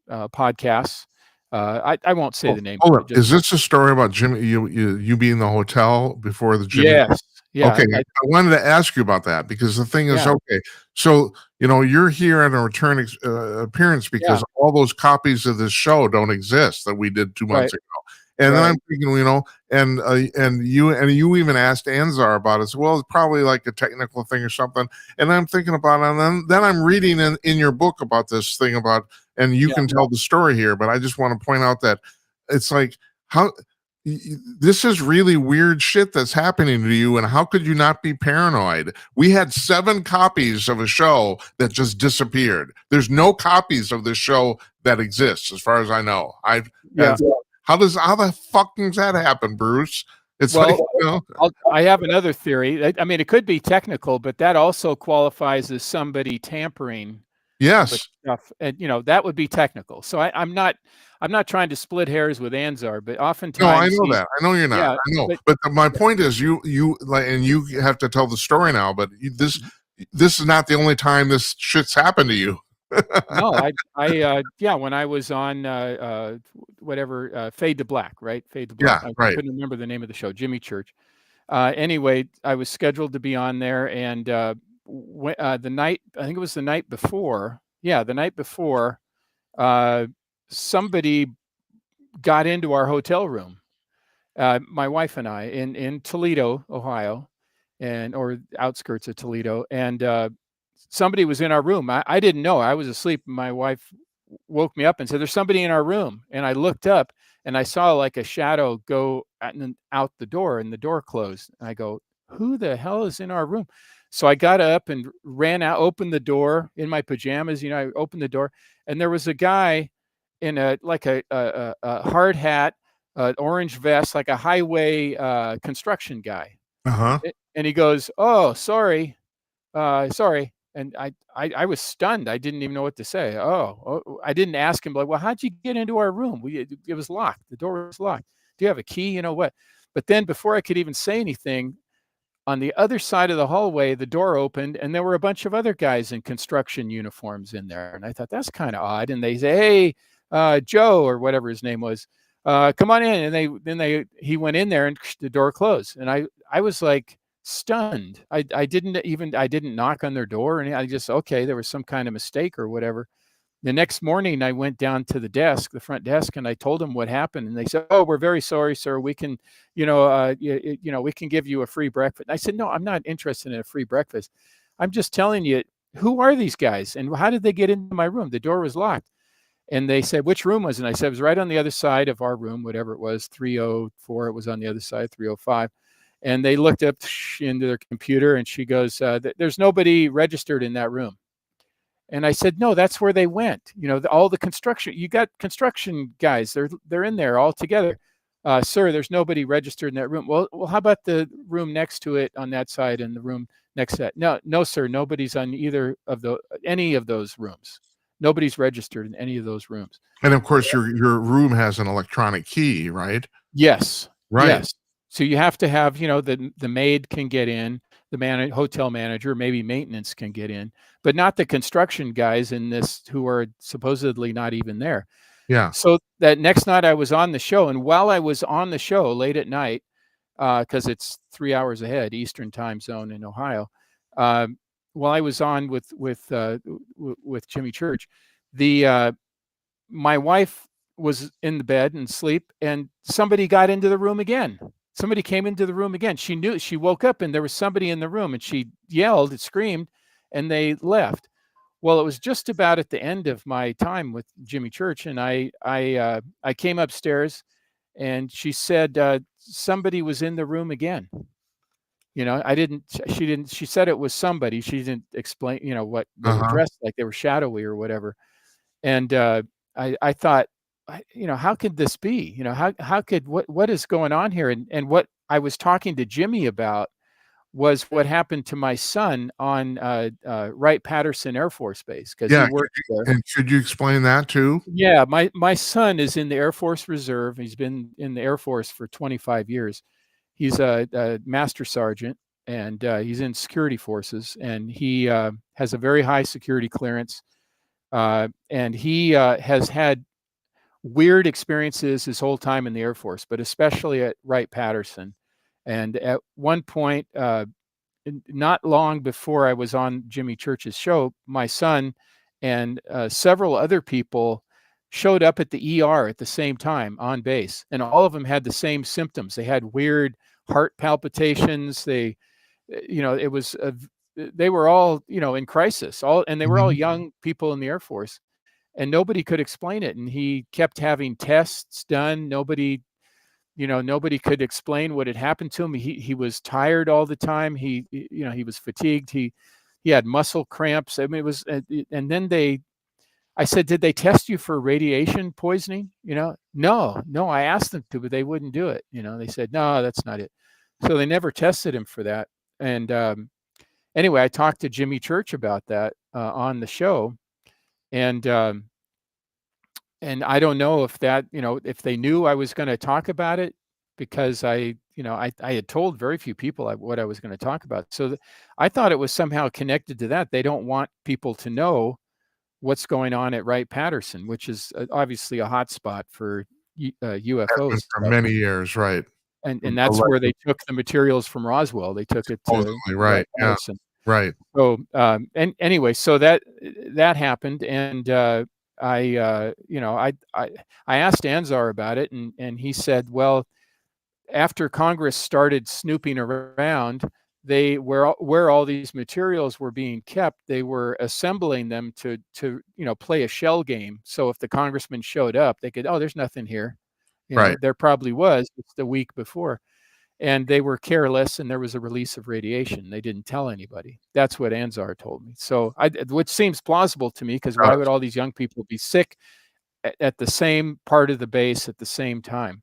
podcasts. I won't say oh, the name hold of up. it. Just Is this a story about Jimmy, you being in the hotel before the Jimmy? yes, yeah, Okay, I wanted to ask you about that because the thing is, yeah, okay, so, you're here at a return appearance yeah, because all those copies of this show don't exist that we did 2 months right, ago. And then right, I'm thinking, and you even asked Anzar about it. So, well, it's probably like a technical thing or something. And I'm thinking about it, and then I'm reading in your book about this thing about, and you yeah. can tell the story here, but I just want to point out that it's like, how this is really weird shit that's happening to you, and how could you not be paranoid? We had 7 copies of a show that just disappeared. There's no copies of this show that exists as far as I know. I've Yeah. how the fuck does that happen, Bruce? It's like, Well, I have another theory. I mean, it could be technical, but that also qualifies as somebody tampering with yes. stuff, and that would be technical. So I'm not trying to split hairs with Anzar, but No, I oftentimes know that. I know you're not. yeah, I know. but But my point is you like, and you have to tell the story now, but this is not the only time this shit's happened to you. no, yeah, when I was on whatever, Fade to Black, right? Fade to Black. Yeah, I right. couldn't remember the name of the show, Jimmy Church. Anyway, I was scheduled to be on there, and the night, I think it was the night before. Yeah, the night before, uh, somebody got into our hotel room. My wife and I in Toledo, Ohio, or outskirts of Toledo, and somebody was in our room. I didn't know. I was asleep. My wife woke me up and said, "There's somebody in our room." And I looked up and I saw like a shadow go out the door, and the door closed. And I go, "Who the hell is in our room?" So I got up and ran out, opened the door in my pajamas. I opened the door, and there was a guy in a hard hat, orange vest, like a highway construction guy. Uh-huh. And he goes, "Oh, sorry, sorry." And I was stunned. I didn't even know what to say. I didn't ask him, like, well, how'd you get into our room? It was locked. The door was locked. Do you have a key? What? But then before I could even say anything, on the other side of the hallway, the door opened and there were a bunch of other guys in construction uniforms in there. And I thought, that's kind of odd. And they say, "Hey, Joe," or whatever his name was, "come on in." And he went in there and the door closed. And I was like stunned. I didn't knock on their door, and I just, okay, there was some kind of mistake or whatever. The next morning, I went down to the front desk, and I told them what happened. And they said, "Oh, we're very sorry, sir. We can, we can give you a free breakfast." I said, "No, I'm not interested in a free breakfast. I'm just telling you, who are these guys, and how did they get into my room? The door was locked." And they said, "Which room was it?" And I said, "It was right on the other side of our room, whatever it was, 304. It was on the other side, 305." And they looked up into their computer, and she goes, "There's nobody registered in that room." And I said, "No, that's where they went. All the construction. You got construction guys. They're in there all together." "Sir, there's nobody registered in that room." Well, how about the room next to it on that side and the room next to that? No, no, sir. Nobody's on any of those rooms. Nobody's registered in any of those rooms. And of course, your room has an electronic key, right? Yes. Right. Yes. So you have to have, the maid can get in, the hotel manager, maybe maintenance can get in, but not the construction guys in this who are supposedly not even there. Yeah. So that next night I was on the show, and while I was on the show late at night, because it's 3 hours ahead, Eastern time zone in Ohio, while I was on with Jimmy Church, my wife was in the bed and sleep, and somebody got into the room again. Somebody came into the room again. She woke up and there was somebody in the room, and she yelled and screamed, and they left. Well, it was just about at the end of my time with Jimmy Church, and I came upstairs, and she said somebody was in the room again. She said it was somebody. She didn't explain, what they were dressed like. They were shadowy or whatever. And I thought, how could this be? How could what is going on here? And what I was talking to Jimmy about was what happened to my son on Wright-Patterson Air Force Base, because he worked there. And should you explain that too? Yeah, my son is in the Air Force Reserve. He's been in the Air Force for 25 years. He's a master sergeant, and he's in security forces, and he has a very high security clearance. And he has had weird experiences his whole time in the Air Force, but especially at Wright-Patterson. And at one point, not long before I was on Jimmy Church's show, my son and several other people showed up at the ER at the same time on base, and all of them had the same symptoms. They had weird heart palpitations. They were all in crisis, and they were all young people in the Air Force, and nobody could explain it. And he kept having tests done. Nobody could explain what had happened to him. He was tired all the time. He was fatigued. He had muscle cramps. I mean, it was, and then I said, "Did they test you for radiation poisoning?" No, I asked them to, but they wouldn't do it. They said, "No, that's not it." So they never tested him for that. And anyway, I talked to Jimmy Church about that on the show, and I don't know if that, if they knew I was going to talk about it, because I had told very few people what I was going to talk about. So I thought it was somehow connected to that. They don't want people to know what's going on at Wright-Patterson, which is obviously a hot spot for UFOs for many years, right? And that's where they took the materials from Roswell. They took it to right. Yeah. Right. So and anyway, so that happened, and I asked Anzar about it, and he said, well, after Congress started snooping around, where all these materials were being kept, they were assembling them to play a shell game. So if the congressman showed up, they could, "Oh, there's nothing here." There probably was. It's the week before. And they were careless, and there was a release of radiation. They didn't tell anybody. That's what Anzar told me. So, which seems plausible to me, because why would all these young people be sick at the same part of the base at the same time?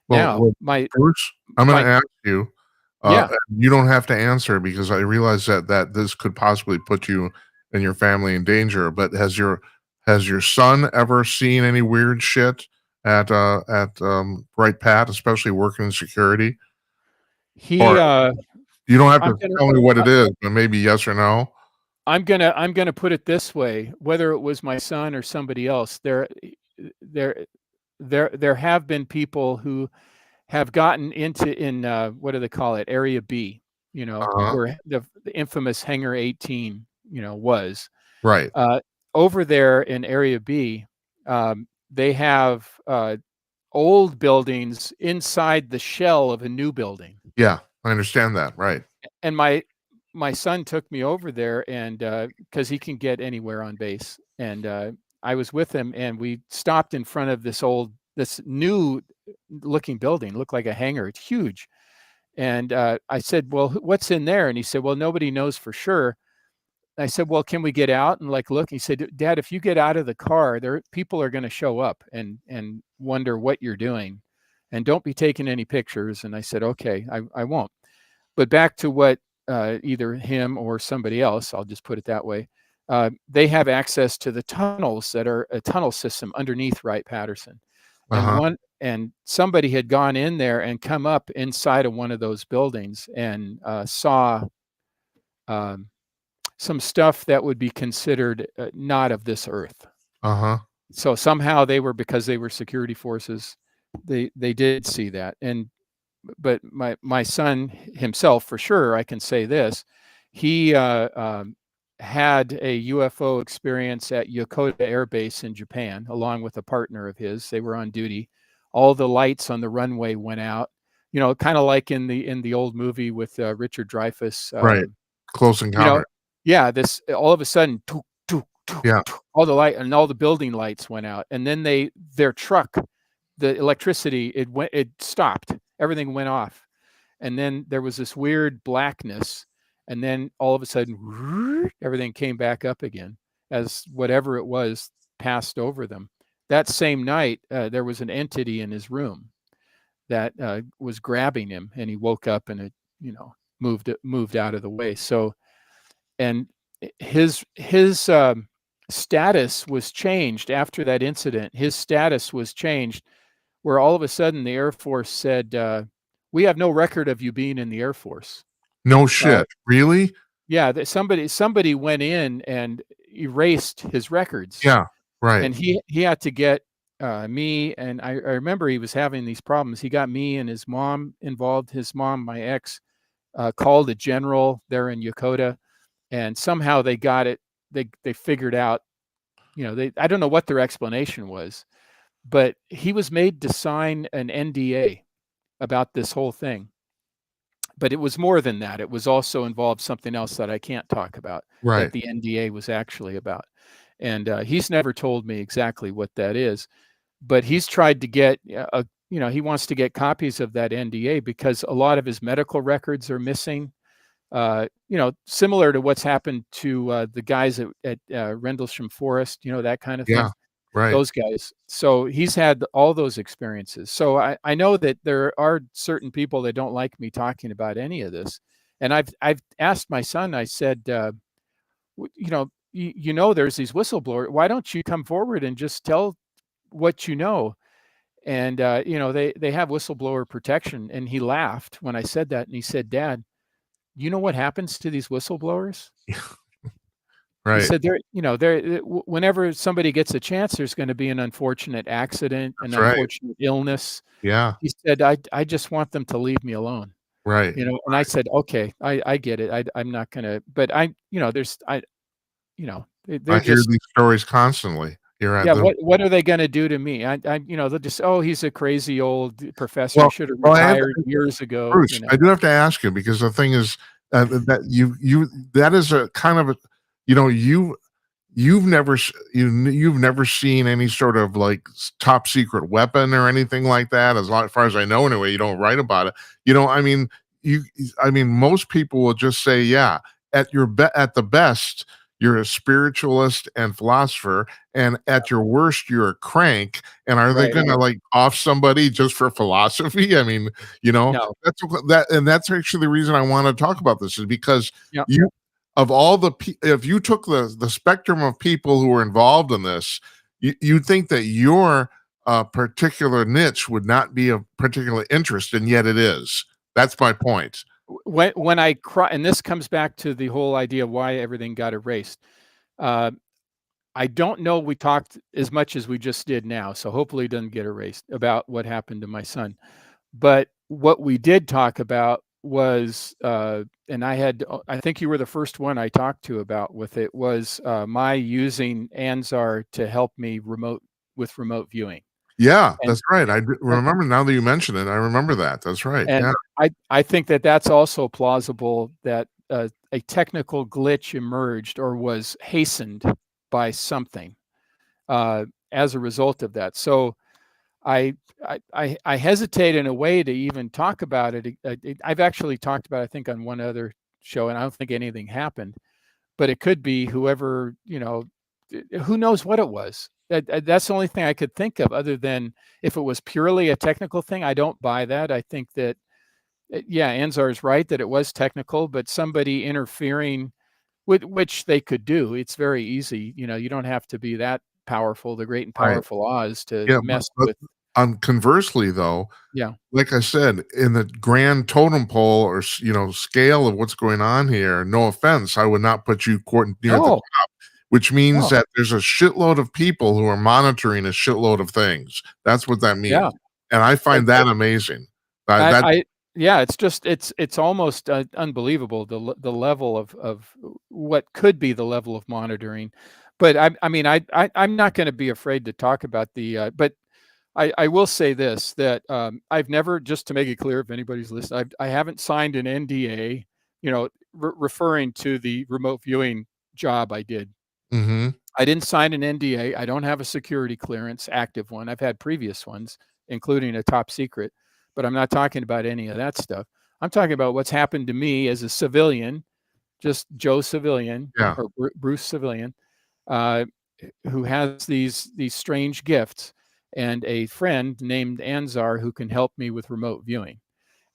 Well, Bruce, I'm going to ask you. You don't have to answer, because I realize that this could possibly put you and your family in danger. But has your son ever seen any weird shit at Wright-Pat, especially working in security? You don't have to tell me what it is, but maybe yes or no. I'm gonna put it this way: whether it was my son or somebody else, there have been people who have gotten in what do they call it, Area B, where the infamous Hangar 18, was. Right. over there in Area B, they have old buildings inside the shell of a new building. Yeah, I understand that. Right. And my son took me over there, and because he can get anywhere on base, and I was with him, and we stopped in front of this new looking building, looked like a hangar. It's huge. And I said, well, what's in there? And he said, well, nobody knows for sure. I said, well, can we get out and like look? He said, Dad, if you get out of the car, people are going to show up and wonder what you're doing, and don't be taking any pictures. And I said, okay, I won't. But back to what either him or somebody else, I'll just put it that way, they have access to the tunnels that are a tunnel system underneath Wright-Patterson. And somebody had gone in there and come up inside of one of those buildings and saw some stuff that would be considered not of this earth. So somehow because they were security forces, they did see that. But my son himself, for sure, I can say this, he had a UFO experience at Yokota Air Base in Japan, along with a partner of his. They were on duty. All the lights on the runway went out, kind of like in the old movie with Richard Dreyfuss. Right. Close Encounter. Yeah, this all of a sudden, yeah, all the light and all the building lights went out, and then their truck, the electricity, it stopped. Everything went off, and then there was this weird blackness, and then all of a sudden, everything came back up again as whatever it was passed over them. That same night, there was an entity in his room that was grabbing him, and he woke up and it, moved out of the way. So, and his status was changed after that incident. His status was changed, where all of a sudden the Air Force said, we have no record of you being in the Air Force. No shit. Really? Yeah. Somebody went in and erased his records. Yeah. Right. And he had to get me, and I remember he was having these problems. He got me and his mom involved. His mom, my ex, called a general there in Yokota, and somehow they got it. They figured out, I don't know what their explanation was, but he was made to sign an NDA about this whole thing. But it was more than that. It was also involved something else that I can't talk about, right, that the NDA was actually about. And he's never told me exactly what that is, but he's tried to get, he wants to get copies of that NDA because a lot of his medical records are missing. Similar to what's happened to the guys at Rendlesham Forest, that kind of thing. Yeah, right. Those guys. So he's had all those experiences. So I know that there are certain people that don't like me talking about any of this. And I've asked my son, I said, there's these whistleblowers. Why don't you come forward and just tell what you know? And, they have whistleblower protection. And he laughed when I said that. And he said, Dad, you know what happens to these whistleblowers? Right. He said, whenever somebody gets a chance, there's going to be an unfortunate accident, an unfortunate illness. Yeah. He said, I just want them to leave me alone. Right. And I said, okay, I get it. I'm not going to, but I hear these stories constantly. What are they going to do to me? They'll just, he's a crazy old professor. He should have retired years ago. Bruce, I do have to ask you, because the thing is that that is a kind of a, you've never seen any sort of like top secret weapon or anything like that, as far as I know. Anyway, you don't write about it. Most people will just say, yeah, at the best, you're a spiritualist and philosopher, and at your worst, you're a crank. And are they going to like off somebody just for philosophy? No. That's actually the reason I want to talk about this, is because of all if you took the spectrum of people who are involved in this, you'd think that your particular niche would not be of particular interest, and yet it is. That's my point. When I cry, and this comes back to the whole idea of why everything got erased. I don't know. We talked as much as we just did now, so hopefully it doesn't get erased, about what happened to my son. But what we did talk about was and I think you were the first one I talked to about with it, was my using Anzar to help me with remote viewing. Yeah, And that's right. I and, remember now that you mention it. I remember that. That's right. and Yeah. I think that that's also plausible, that a technical glitch emerged or was hastened by something as a result of that. So I, I hesitate in a way to even talk about it. I've actually talked about it, I think, on one other show, and I don't think anything happened. But it could be whoever, who knows what it was. That's the only thing I could think of, other than if it was purely a technical thing. I don't buy that. I think that, yeah, Anzar is right that it was technical, but somebody interfering with which they could do. It's very easy. You don't have to be that powerful, the great and Right. powerful Oz, to Yeah, mess but with. conversely, though, Yeah. like I said, in the grand totem pole or scale of what's going on here, no offense, I would not put you near the No, top, which means no. that there's a shitload of people who are monitoring a shitload of things. That's what that Yeah. means, and I find that amazing. That I yeah, it's just it's almost unbelievable, the level of what could be the level of monitoring. But I mean, I'm not going to be afraid to talk about the. But I will say this, that I've never, just to make it clear, if anybody's listening, I haven't signed an NDA, referring to the remote viewing job I did. Mhm. I didn't sign an NDA. I don't have a security clearance, active one. I've had previous ones, including a top secret, but I'm not talking about any of that stuff. I'm talking about what's happened to me as a civilian, just Joe civilian, Yeah. or Bruce civilian, uh, who has these strange gifts, and a friend named Anzar who can help me with remote viewing.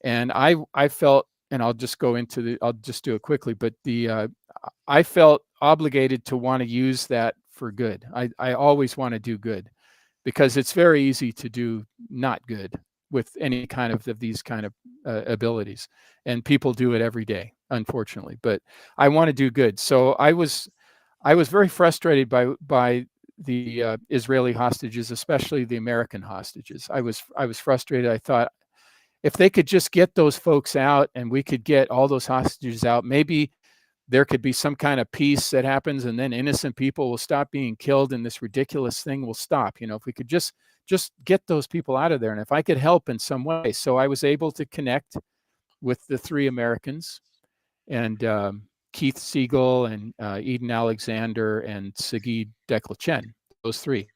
And I felt, and I'll just do it quickly, but I felt obligated to want to use that for good. I always want to do good, because it's very easy to do not good with any kind of these kind of abilities, and people do it every day, unfortunately. But I want to do good, so I was very frustrated by the Israeli hostages, especially the American hostages. I was frustrated. I thought, if they could just get those folks out and we could get all those hostages out, maybe there could be some kind of peace that happens, and then innocent people will stop being killed and this ridiculous thing will stop. If we could just get those people out of there, and if I could help in some way. So I was able to connect with the three Americans, and Keith Siegel, and Eden Alexander, and Sagid Deklachen, those three,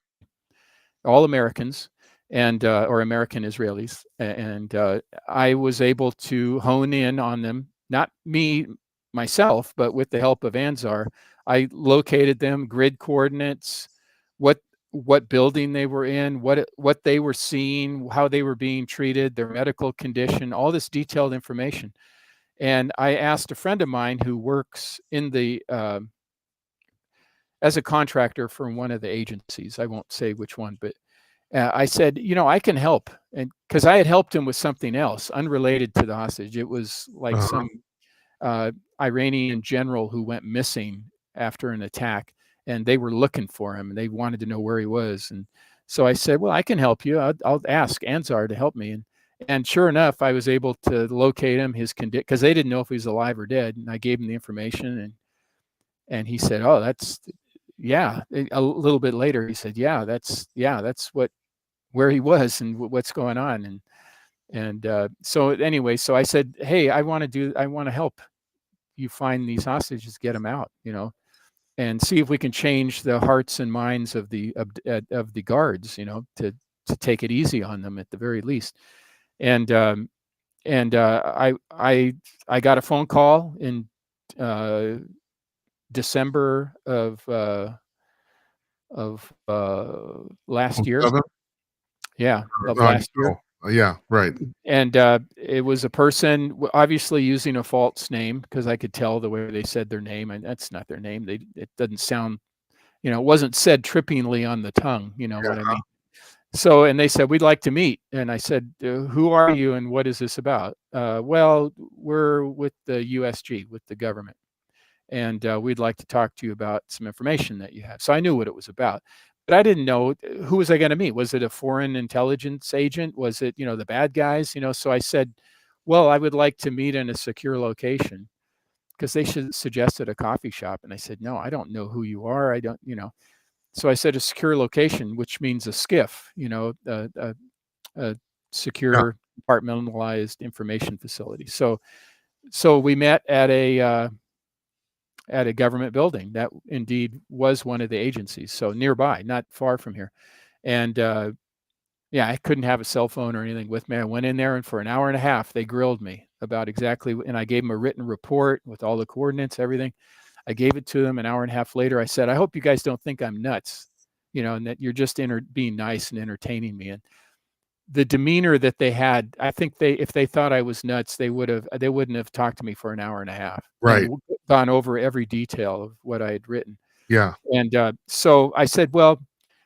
all Americans, and or American Israelis, and I was able to hone in on them. Not me myself, but with the help of Anzar, I located them, grid coordinates, what what building they were in, what they were seeing, how they were being treated, their medical condition, all this detailed information. And I asked a friend of mine who works in the as a contractor for one of the agencies. I won't say which one, but I said, I can help. And because I had helped him with something else unrelated to the hostage. It was like Uh-huh. some Iranian general who went missing after an attack, and they were looking for him, and they wanted to know where he was. And so I said, well, I can help you. I'll ask Anzar to help me. And sure enough, I was able to locate him, his condition, because they didn't know if he was alive or dead. And I gave him the information, and he said, oh, that's, yeah. A little bit later, he said, that's where he was and what's going on. And so anyway, so I said, hey, I want to help you find these hostages, get them out, and see if we can change the hearts and minds of the guards, to take it easy on them at the very least. And I got a phone call in December of last year. 07? Yeah, of No, last year. yeah, right. And it was a person obviously using a false name, because I could tell the way they said their name, and that's not their name. It doesn't sound, it wasn't said trippingly on the tongue. You know Yeah. what I mean? So, and they said, we'd like to meet. And I said, who are you and what is this about? Well, we're with the USG, with the government. And we'd like to talk to you about some information that you have. So I knew what it was about, but I didn't know, who was I going to meet. Was it a foreign intelligence agent? Was it, the bad guys? So I said, well, I would like to meet in a secure location. because they suggested a coffee shop. And I said, no, I don't know who you are. I don't, So I said a secure location, which means a SCIF, a Yeah. secure compartmentalized information facility. So we met at a government building that indeed was one of the agencies. So nearby, not far from here. And yeah, I couldn't have a cell phone or anything with me. I went in there, and for an hour and a half, they grilled me about exactly, and I gave them a written report with all the coordinates, everything. I gave it to them. An hour and a half later, I said, I hope you guys don't think I'm nuts, and that you're just being nice and entertaining me. And the demeanor that they had, I think if they thought I was nuts, they wouldn't have talked to me for an hour and a half. Right. And gone over every detail of what I had written. Yeah. And so I said, well,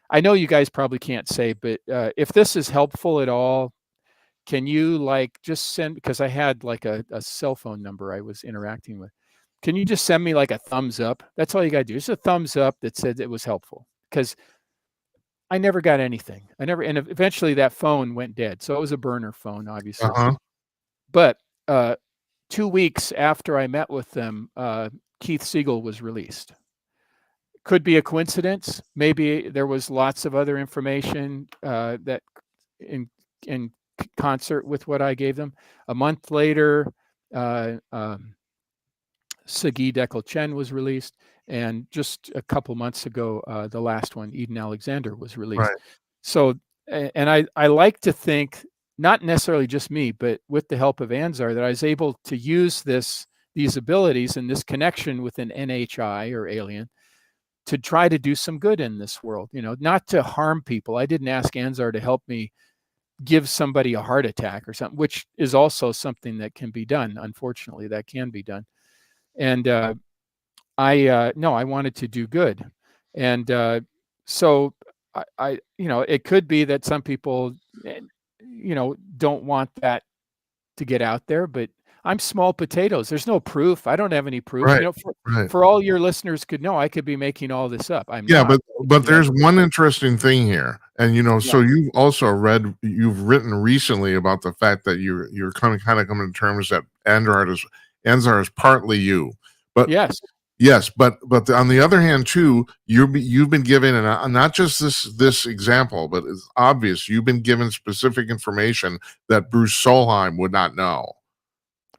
I know you guys probably can't say, but if this is helpful at all, can you just send, because I had a cell phone number I was interacting with. Can you just send me a thumbs up? That's all you got to do. Just a thumbs up that said it was helpful, because I never got anything. And eventually that phone went dead. So it was a burner phone, obviously. Uh-huh. But 2 weeks after I met with them, Keith Siegel was released. Could be a coincidence. Maybe there was lots of other information that in concert with what I gave them. A month later, Sagi Dekel Chen was released, and just a couple months ago, the last one, Eden Alexander, was released. Right. So, and I like to think, not necessarily just me, but with the help of Anzar, that I was able to use these abilities and this connection with an NHI or alien to try to do some good in this world, not to harm people. I didn't ask Anzar to help me give somebody a heart attack or something, which is also something that can be done. Unfortunately, that can be done. And I wanted to do good. And so I it could be that some people, don't want that to get out there, but I'm small potatoes. There's no proof. I don't have any proof. Right. For all your listeners could know, I could be making all this up. I'm Yeah, not. but there's one interesting thing here. And so you've also you've written recently about the fact that you're kind of coming to terms that Anzar is partly you. But yes, but on the other hand too, you've been given, and not just this example, but it's obvious you've been given specific information that Bruce Solheim would not know.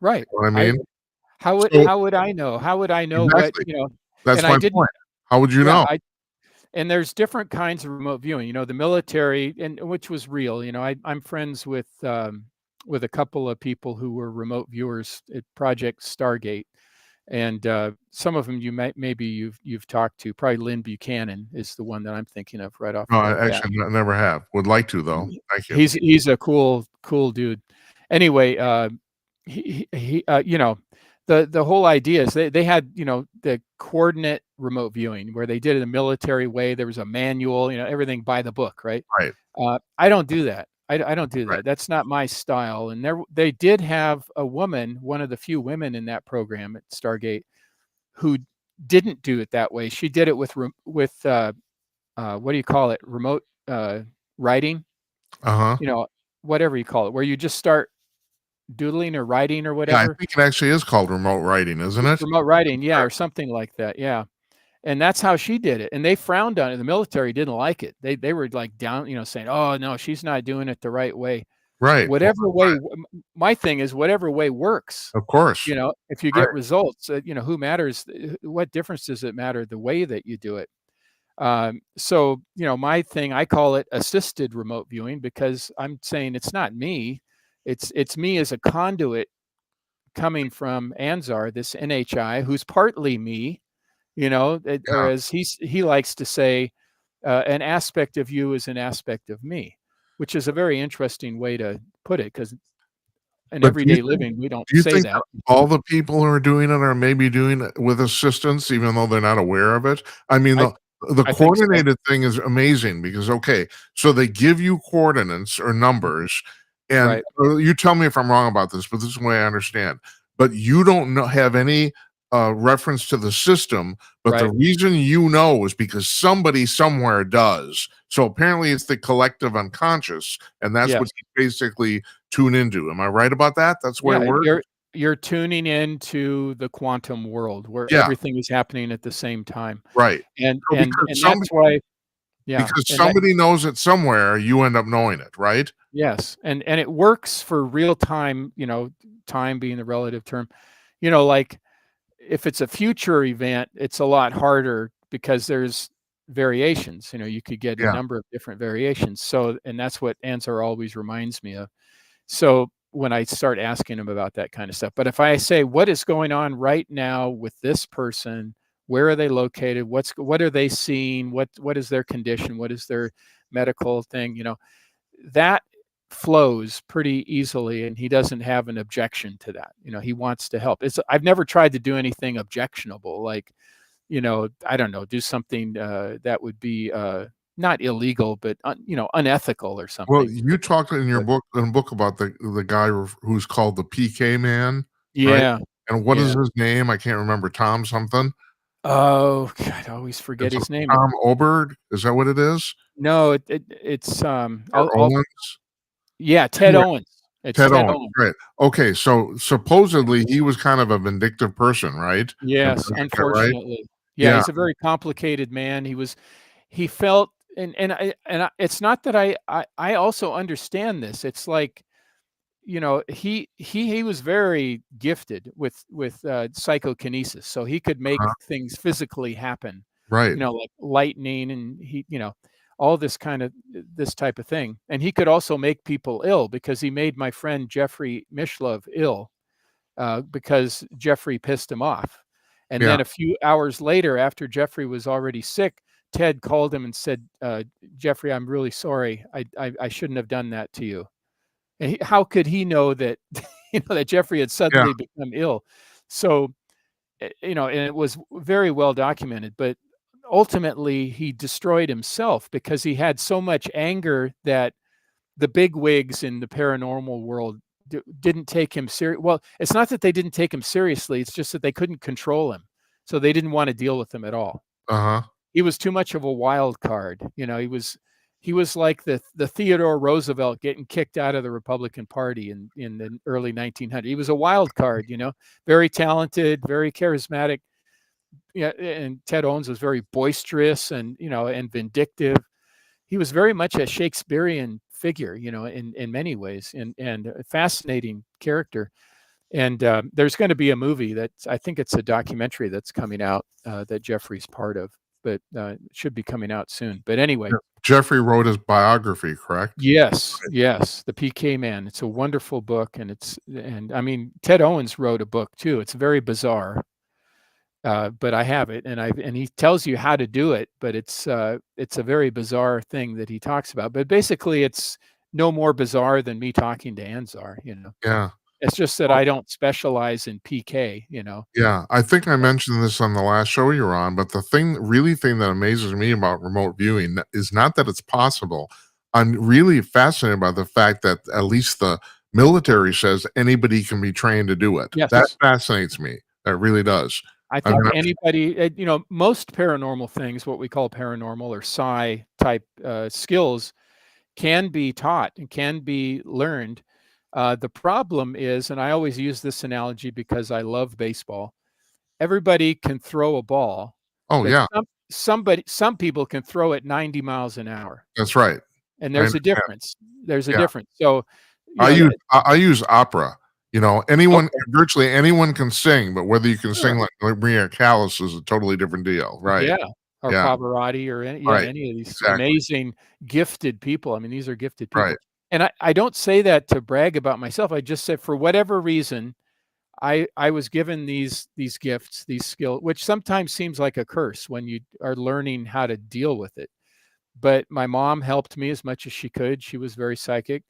Right. You know what I mean? How would I know? How would I know exactly. what, That's my point. How would you know? And there's different kinds of remote viewing, the military, and which was real. I'm friends with a couple of people who were remote viewers at Project Stargate. And some of them maybe you've talked to. Probably Lynn Buchanan is the one that I'm thinking of right off. No, I actually never have. Would like to though. Thank you. He's a cool dude. Anyway, he the whole idea is they had the coordinate remote viewing where they did it a military way. There was a manual, everything by the book, right? Right. I don't do that. I don't do that. Right. That's not my style. And they did have a woman, one of the few women in that program at Stargate, who didn't do it that way. She did it with what do you call it? Remote writing. Whatever you call it, where you just start doodling or writing or whatever. Yeah, I think it actually is called remote writing, isn't it? Remote writing, yeah, or something like that. Yeah. And that's how she did it. And they frowned on it. The military didn't like it. They were down, saying, oh, no, she's not doing it the right way. Right. Whatever way, my thing is whatever way works. Of course. If you get results, who matters? What difference does it matter the way that you do it? So, my thing, I call it assisted remote viewing, because I'm saying it's not me. It's me as a conduit coming from Anzar, this NHI, who's partly me. Or as he likes to say, an aspect of you is an aspect of me, which is a very interesting way to put it, because in everyday living, we don't say that. All the people who are doing it are maybe doing it with assistance, even though they're not aware of it. I mean, the coordinated thing is amazing, because, so they give you coordinates or numbers, and you tell me if I'm wrong about this, but this is the way I understand. But you don't have any reference to the system, but the reason is because somebody somewhere does. So apparently it's the collective unconscious, and that's what you basically tune into. Am I right about that? That's the way it works? you're tuning into the quantum world where Yeah, everything is happening at the same time. right. And So and and that's why, yeah, because and that somebody knows it somewhere, you end up knowing it, right? yes, and it works for real time, time being the relative term. Like if it's a future event, it's a lot harder because there's variations. You could get a Yeah. number of different variations. So, and that's what Anzar always reminds me of. So when I start asking him about that kind of stuff, but if I say, what is going on right now with this person? Where are they located? What are they seeing? What is their condition? What is their medical thing? That flows pretty easily, and he doesn't have an objection to that. He wants to help. I've never tried to do anything objectionable, like, I don't know, do something that would be not illegal, but unethical or Well, something. you talked in your But book about the guy who's called the PK man, right? yeah, And what is yeah. his name? I can't remember. Tom something? Oh, God, I always forget It's his name. Tom Oberg, is that what it is? No, it's Or I'll Owens? yeah, Ted Anyway, Owens. It's Ted Ted Owens, Owens. right. Okay, so Yeah. supposedly he was kind of a vindictive person, right? Yes, Am I get that right? unfortunately. Yeah, Yeah, he's a very complicated man. He felt, and it's not that I also understand this. It's like, he was very gifted with psychokinesis, so he could make uh-huh, things physically happen, right. like lightning, and all this type of thing. And he could also make people ill because he made my friend Jeffrey Mishlove ill, because Jeffrey pissed him off. And Yeah, then a few hours later, after Jeffrey was already sick, Ted called him and said, "Jeffrey, I'm really sorry. I shouldn't have done that to you." And how could he know that, that Jeffrey had yeah, suddenly become ill? So, and it was very well documented. But ultimately, he destroyed himself because he had so much anger that the big wigs in the paranormal world didn't take him serious. Well, it's not that they didn't take him seriously, it's just that they couldn't control him. So they didn't want to deal with him at all. uh-huh, He was too much of a wild card. He was like the Theodore Roosevelt getting kicked out of the Republican Party in the early 1900s. He was a wild card, very talented, very charismatic. Yeah, and Ted Owens was very boisterous and vindictive. He was very much a Shakespearean figure, in many ways, and a fascinating character. And there's going to be a movie I think it's a documentary that's coming out, that Jeffrey's part of, but it should be coming out soon. But anyway, yeah. Jeffrey wrote his biography, correct? yes, yes, The PK Man. It's a wonderful book, and I mean, Ted Owens wrote a book too. It's very bizarre, but I have it, and he tells you how to do it, but it's a very bizarre thing that he talks about. But basically, it's no more bizarre than me talking to Anzar. Yeah. It's just that Well, I don't specialize in PK. yeah, I think I mentioned this on the last show you were on, but the thing that amazes me about remote viewing is not that it's possible. I'm really fascinated by the fact that at least the military says anybody can be trained to do it. That Yes, fascinates me. That really does. I I mean, think anybody, most paranormal things, what we call paranormal or psi type skills, can be taught and can be learned. The problem is, and I always use this analogy because I love baseball. Everybody can throw a ball, oh but yeah, some people can throw it 90 miles an hour, that's right. and I there's a understand. difference. There's a Yeah. difference. So, I use I use opera. okay, Virtually anyone can sing, but whether you can sure, sing like Maria Callas is a totally different deal, right? yeah, or Yeah, Pavarotti, or right. any of these Exactly. amazing gifted people. I mean, these are gifted Right. people, and I don't say that to brag about myself. I just say, for whatever reason, I was given these gifts, these skills, which sometimes seems like a curse when you are learning how to deal with it. But my mom helped me as much as she could. She was very psychic,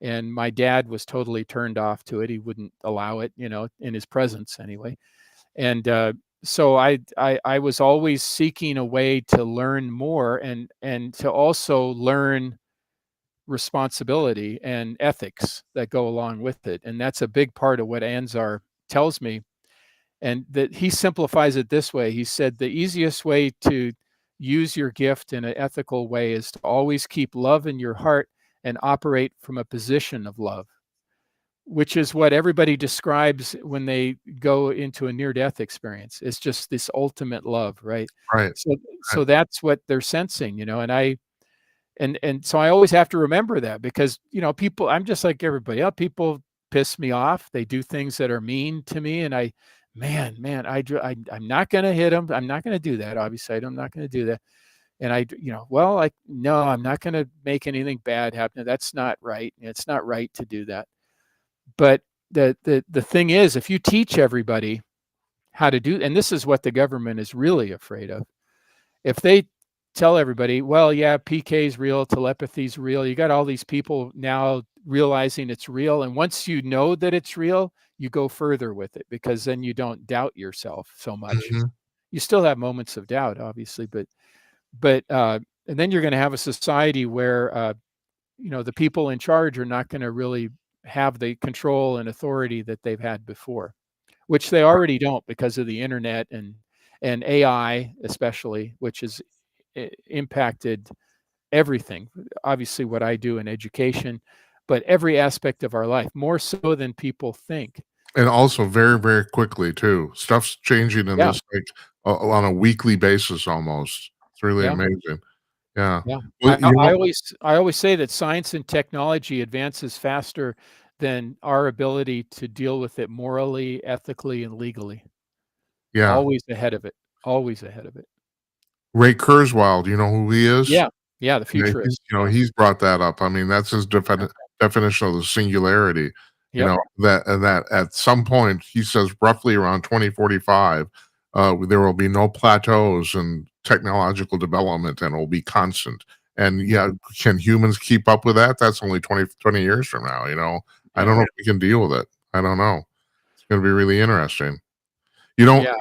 and my dad was totally turned off to it. He wouldn't allow it, in his presence anyway. And so I was always seeking a way to learn more, and to also learn responsibility and ethics that go along with it. And that's a big part of what Anzar tells me. And that he simplifies it this way. He said the easiest way to use your gift in an ethical way is to always keep love in your heart and operate from a position of love. which is what everybody describes when they go into a near-death experience. It's just this ultimate love, right? Right. So Right. so that's what they're sensing, and so I always have to remember that because, people I'm just like everybody else. People piss me off. They do things that are mean to me, and man, I'm not gonna hit them. I'm not gonna do that. Obviously, I'm not gonna do that. And well, no, I'm not gonna make anything bad happen. That's not right. It's not right to do that. But the thing is, if you teach everybody how to do, and this is what the government is really afraid of, if they tell everybody, well, yeah, PK is real, telepathy is real, you got all these people now realizing it's real, and once you know that it's real, you go further with it because then you don't doubt yourself so much. Mhm. You still have moments of doubt, obviously, but and then you're going to have a society where the people in charge are not going to really have the control and authority that they've had before, which they already don't because of the internet and AI, especially, which has impacted everything. Obviously, what I do in education, but every aspect of our life, more so than people think. And also very, very quickly too. Stuff's changing in Yeah, this, like, on a weekly basis almost. It's really yeah, amazing. Yeah. yeah. Well, I always say that science and technology advances faster than our ability to deal with it morally, ethically, and legally. yeah. Always ahead of it. Always ahead of it. Ray Kurzweil, do you know who he is? Yeah, yeah. The Yeah, futurist. Yeah, he's brought that up. I mean, that's his definition of the singularity, yep. that at some point, he says roughly around 2045, there will be no plateaus in technological development and it will be constant. And yeah, Mhm. can humans keep up with that? That's only 20 years from now, you know? I Yeah, don't know if we can deal with it. I don't know. It's gonna be really interesting. yeah,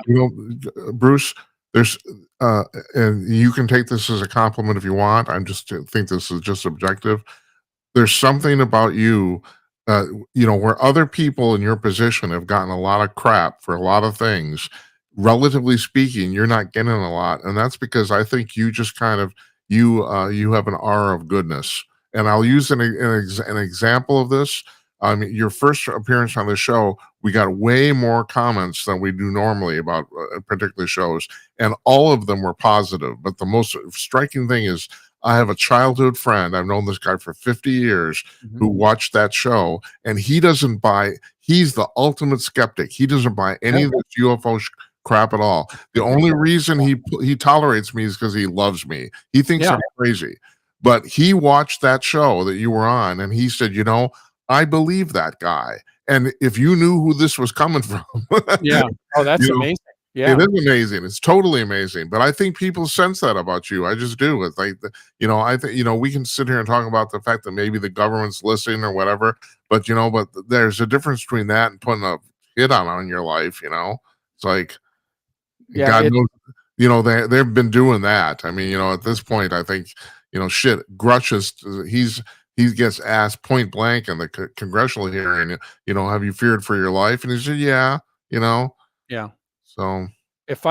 Bruce, there's, uh, and you can take this as a compliment if you want. I'm just think this is just subjective. There's something about you, where other people in your position have gotten a lot of crap for a lot of things. Relatively speaking, you're not getting a lot, and that's because I think you just kind of you have an aura of goodness. And I'll use an example of this. Your first appearance on the show, we got way more comments than we do normally about particular shows, and all of them were positive. But the most striking thing is I have a childhood friend. I've known this guy for 50 years mhm, who watched that show, and he's the ultimate skeptic. He doesn't buy any yeah, of this UFO crap at all. The only reason he tolerates me is because he loves me. He thinks yeah, I'm crazy. But he watched that show that you were on, and he said, I believe that guy. And if you knew who this was coming from, yeah. Oh, you that's know, amazing. it Yeah, is amazing. It's totally amazing. But I think people sense that about you. I just do. It's like, I think, we can sit here and talk about the fact that maybe the government's listening or whatever. But there's a difference between that and putting a hit on your life. It's like, yeah. God knows, they've been doing that. I mean, at this point, I think, shit, Grutch he gets asked point blank in the congressional hearing, have you feared for your life? And he said, yeah, you know, Yeah. so If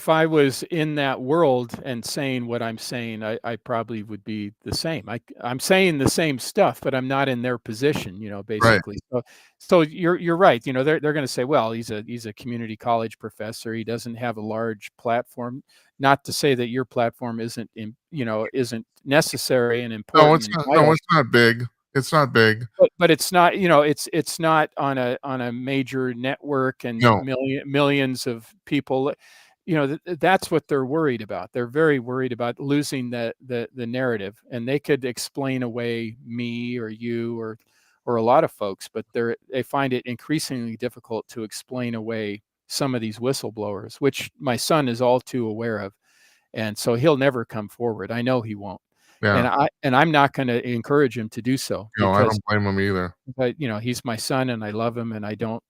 I was in that world and saying what I'm saying, I probably would be the same. I'm saying the same stuff, but I'm not in their position, right. basically. So you're right. They're going to say, well, he's a community college professor. He doesn't have a large platform. Not to say that your platform isn't necessary and No, important it's and not. No, vital, it's not big. It's not big. but it's not, it's not on a major network and No, millions of people. That's what they're worried about. They're very worried about losing the narrative, and they could explain away me or you or a lot of folks, but they find it increasingly difficult to explain away some of these whistleblowers, which my son is all too aware of, and so he'll never come forward. I know he won't, yeah. and I'm not going to encourage him to do so No, I because, don't blame him either. he's my son and I love him, and I don't,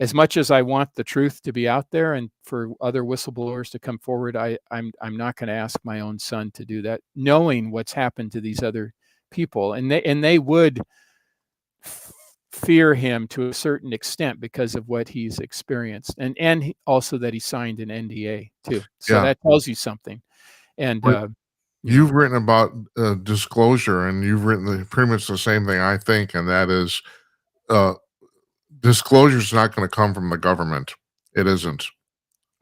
as much as I want the truth to be out there and for other whistleblowers to come forward, I'm not going to ask my own son to do that, knowing what's happened to these other people, and they would fear him to a certain extent because of what he's experienced, and also that he signed an NDA too. So Yeah. that tells you something, and Well, you know, you've written about disclosure, and you've written pretty much the same thing I think, and that is, uh, disclosure is not going to come from the government. It isn't.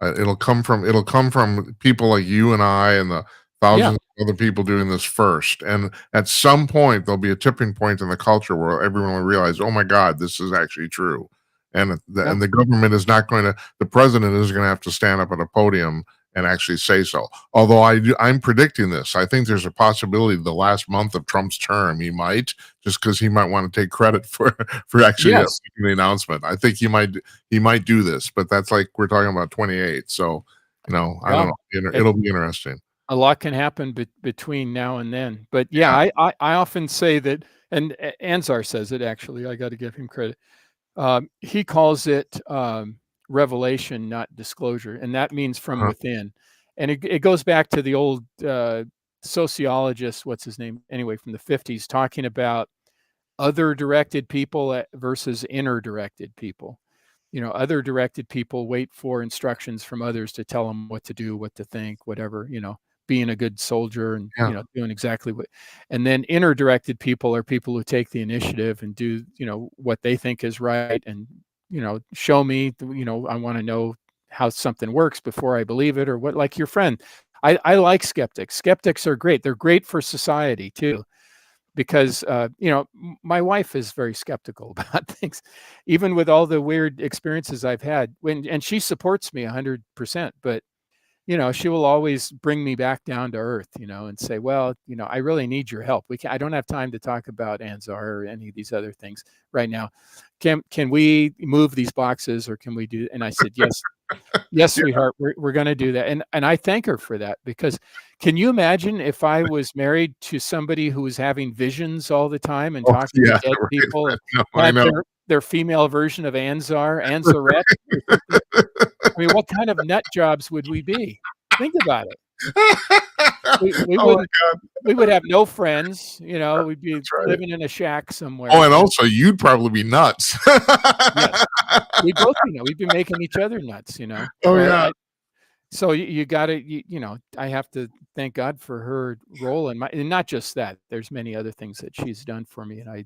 It'll come from people like you and I and the Yeah. thousands of other people doing this first. And at some point, there'll be a tipping point in the culture where everyone will realize, oh my God, this is actually true. Yeah. And the government is not going to, the president is going to have to stand up at a podium and actually say so. Although I'm predicting this. I think there's a possibility the last month of Trump's term, he might, just because he might want to take credit for actually Yes. making the announcement. I think he might do this, but that's like we're talking about 28. So, I don't know. It'll be interesting. A lot can happen between now and then. But yeah, Yeah. I often say that, and Anzar says it actually. I got to give him credit. He calls it revelation, not disclosure, and that means from within. And it goes back to the old sociologist, what's his name? Anyway, from the 50s, talking about other directed people versus inner directed people. Other directed people wait for instructions from others to tell them what to do, what to think, whatever, being a good soldier and, doing exactly what, and then inner directed people are people who take the initiative and do, what they think is right. And, show me, I want to know how something works before I believe it, or what, like your friend. I like skeptics. Skeptics are great. They're great for society too. Because, my wife is very skeptical about things, even with all the weird experiences I've had and she supports me 100%, but, she will always bring me back down to earth, and say, well, I really need your help. I don't have time to talk about Anzar or any of these other things right now. Can we move these boxes or can we do? And I said, yes. Yes, sweetheart, we're going to do that. And I thank her for that, because can you imagine if I was married to somebody who was having visions all the time and talking to dead people, I know. Their female version of Anzaret? I mean, what kind of nut jobs would we be? Think about it. We would have no friends, we'd be living in a shack somewhere. Oh, and also you'd probably be nuts. Yes. We both, we'd be making each other nuts, Oh, yeah. So you got to, I have to thank God for her role and not just that. There's many other things that she's done for me, and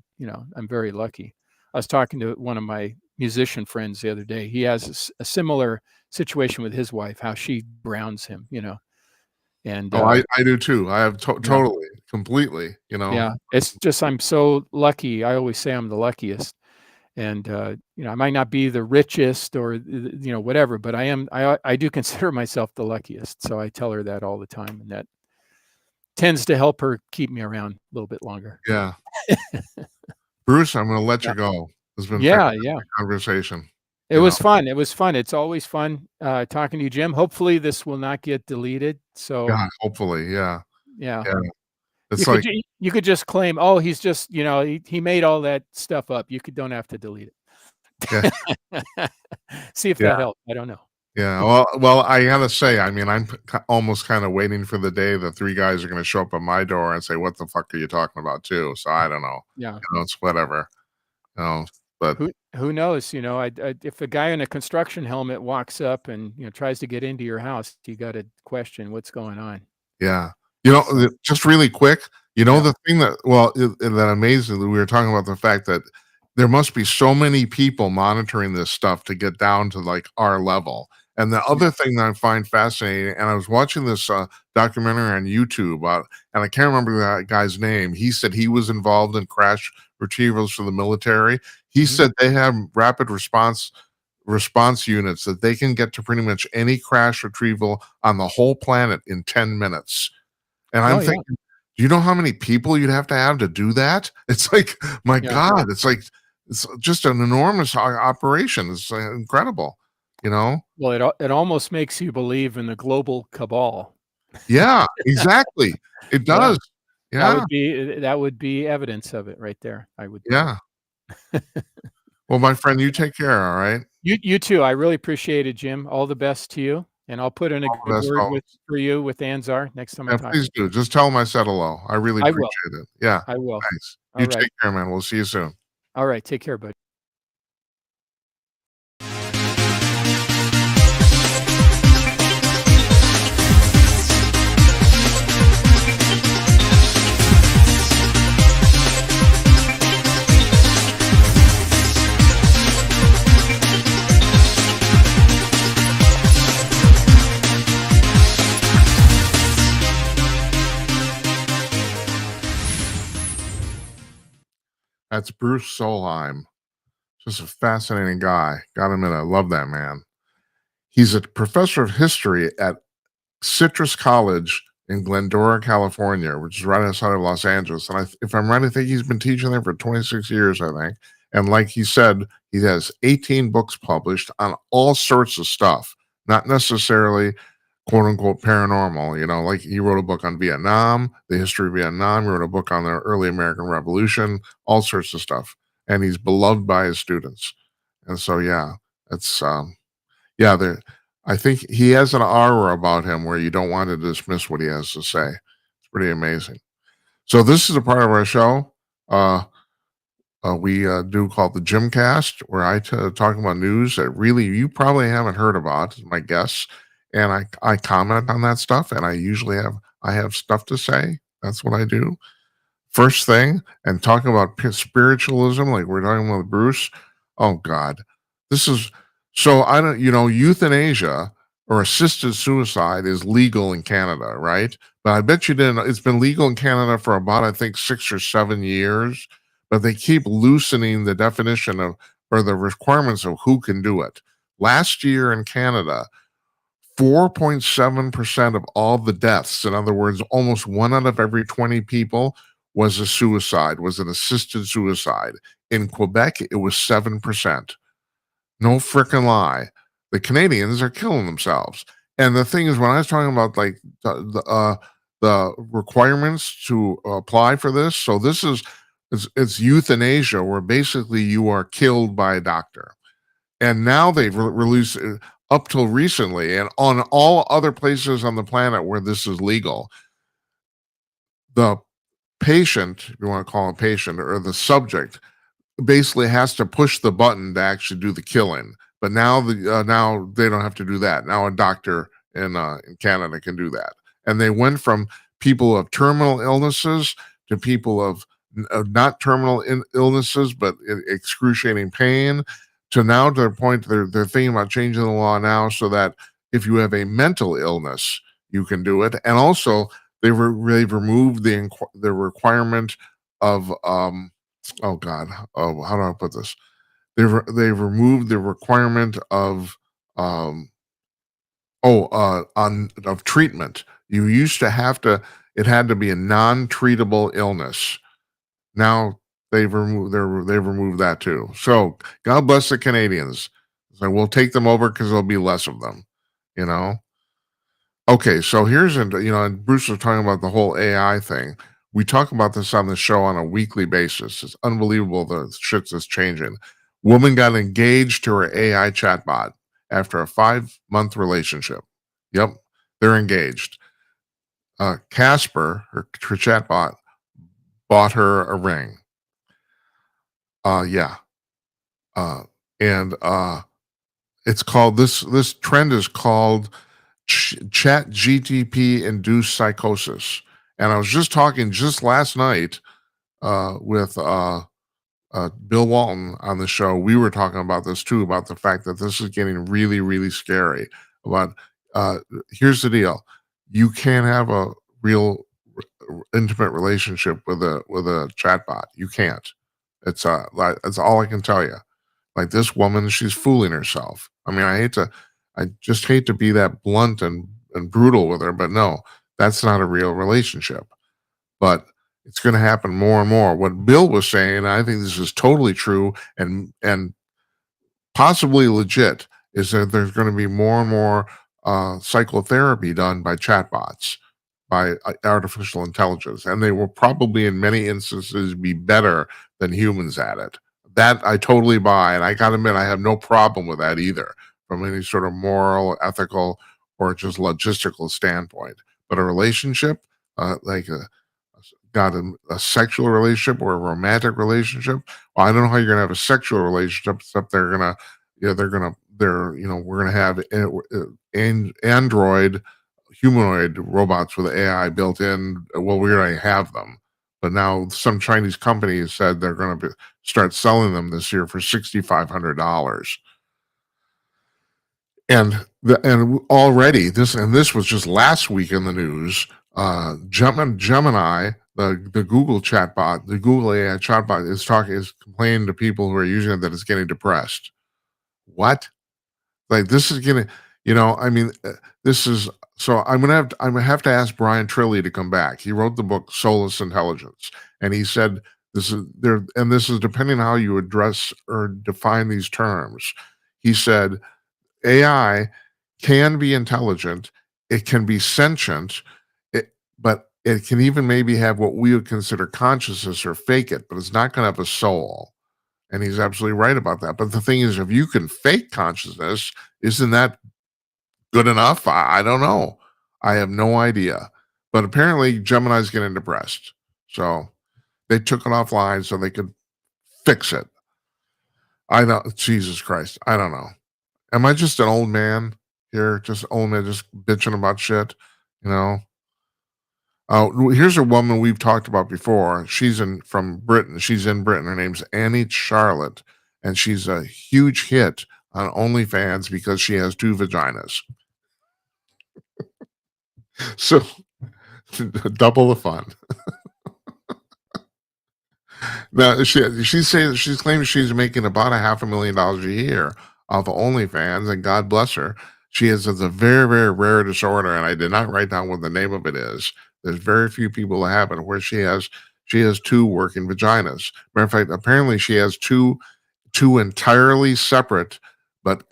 I'm very lucky. I was talking to one of my musician friends the other day. He has a similar situation with his wife, how she grounds him, And I do too. I have totally, completely. Yeah, it's just I'm so lucky. I always say I'm the luckiest. And I might not be the richest or whatever, but I do consider myself the luckiest. So I tell her that all the time, and that tends to help her keep me around a little bit longer. Yeah. Bruce, I'm going to let you go. It's been a conversation. It was fun. It was fun. It's always fun talking to you, Jim. Hopefully this will not get deleted. So hopefully, yeah. It's you could just claim, oh, he's just, he made all that stuff up. You don't have to delete it. Yeah. See if that helps. I don't know. Yeah. Well, I gotta say, I mean, I'm almost kind of waiting for the day the three guys are going to show up at my door and say, "What the fuck are you talking about?" Too. So I don't know. Yeah. It's whatever. But who knows? If a guy in a construction helmet walks up and tries to get into your house, you got to question what's going on. Yeah. Just really quick, the thing that amazes me, we were talking about the fact that there must be so many people monitoring this stuff to get down to like our level. And the other thing that I find fascinating, and I was watching this documentary on YouTube, and I can't remember that guy's name. He said he was involved in crash retrievals for the military. He said they have rapid response units that they can get to pretty much any crash retrieval on the whole planet in 10 minutes. And I'm thinking, do you know how many people you'd have to do that? It's like, my God, it's just an enormous operation. It's incredible, Well, it almost makes you believe in the global cabal. Yeah, exactly. It does. Yeah. That would be evidence of it right there. I would. Yeah. Well, my friend, you take care. All right. You too. I really appreciate it, Jim. All the best to you. And I'll put in a good word for you with Anzar next time I talk. Please do. Just tell him I said hello. I really appreciate it. Yeah. I will. Thanks. You take care, man. We'll see you soon. All right. Take care, buddy. That's Bruce Solheim. Just a fascinating guy. Got him in. I love that man. He's a professor of history at Citrus College in Glendora, California, which is right outside of Los Angeles. And if I'm right, I think he's been teaching there for 26 years, I think. And like he said, he has 18 books published on all sorts of stuff, not necessarily quote unquote paranormal. Like he wrote a book on Vietnam, the history of Vietnam. He wrote a book on the early American Revolution, all sorts of stuff. And he's beloved by his students. And so, yeah, it's yeah, I think he has an aura about him where you don't want to dismiss what he has to say. It's pretty amazing. So this is a part of our show we do called the Gymcast, where I talk about news that really you probably haven't heard about, is my guess, and I comment on that stuff, and I have stuff to say. That's what I do. First thing, and talking about spiritualism, like we're talking about Bruce. Oh God, this is so. I don't, euthanasia or assisted suicide is legal in Canada, right? But I bet you didn't. It's been legal in Canada for about, I think, 6 or 7 years, but they keep loosening the definition of or the requirements of who can do it. Last year in Canada, 4.7% of all the deaths, in other words, almost 1 out of every 20 people, was a suicide, was an assisted suicide. In Quebec, it was 7%. No frickin' lie. The Canadians are killing themselves. And the thing is, when I was talking about like the requirements to apply for this, so this is it's euthanasia, where basically you are killed by a doctor. And now they've released up till recently, and on all other places on the planet where this is legal, the patient, if you want to call him a patient, or the subject, basically has to push the button to actually do the killing. But now now they don't have to do that. Now a doctor in Canada can do that. And they went from people of terminal illnesses to people of not terminal illnesses but excruciating pain, to now to the point they're thinking about changing the law now so that if you have a mental illness, you can do it. And also they've removed the requirement of oh God, oh, how do I put this? They've removed the requirement of of treatment. You used to have to. It had to be a non-treatable illness. Now they've removed that too. So God bless the Canadians. So we'll take them over because there'll be less of them. You know. Okay, so here's and Bruce was talking about the whole AI thing. We talk about this on the show on a weekly basis. It's unbelievable the shit that's changing. Woman got engaged to her AI chatbot after a 5-month relationship. Yep, they're engaged. Casper, her chatbot, bought her a ring. Yeah. And it's called this trend is called chat GTP induced psychosis. And I was just talking just last night with Bill Walton on the show. We were talking about this too, about the fact that this is getting really, really scary. About here's the deal: you can't have a real intimate relationship with a chatbot. You can't. It's that's all I can tell you. Like this woman, she's fooling herself. I mean, I just hate to be that blunt and brutal with her, but no, that's not a real relationship. But it's going to happen more and more. What Bill was saying, and I think this is totally true and possibly legit, is that there's going to be more and more psychotherapy done by chatbots, by artificial intelligence, and they will probably, in many instances, be better than humans at it. That I totally buy, and I got to admit, I have no problem with that either, from any sort of moral, ethical, or just logistical standpoint. But a relationship, like a sexual relationship or a romantic relationship, well, I don't know how you're gonna have a sexual relationship, except they're gonna, we're gonna have android humanoid robots with AI built in. Well, we already have them, but now some Chinese company has said they're going to start selling them this year for $6,500. And already this was just last week in the news. Gemini, the Google chatbot, the Google AI chatbot is complaining to people who are using it that it's getting depressed. What? Like this is gonna, I mean, this is so I'm gonna have to ask Brian Trilly to come back. He wrote the book Soulless Intelligence, and he said this is there, and this is depending on how you address or define these terms. He said AI can be intelligent, it can be sentient, but it can even maybe have what we would consider consciousness or fake it, but it's not going to have a soul. And he's absolutely right about that. But the thing is, if you can fake consciousness, isn't that good enough? I don't know. I have no idea. But apparently, Gemini's getting depressed. So they took it offline so they could fix it. I know. Jesus Christ. I don't know. Am I just an old man here? Just old man, just bitching about shit? You know? Here's a woman we've talked about before. She's from Britain. She's in Britain. Her name's Annie Charlotte, and she's a huge hit on OnlyFans because she has two vaginas. So double the fun. Now she's claiming she's making about $500,000 a year off of OnlyFans, and God bless her. She has a very, very rare disorder, and I did not write down what the name of it is. There's very few people that have it, where she has two working vaginas. Matter of fact, apparently she has two entirely separate but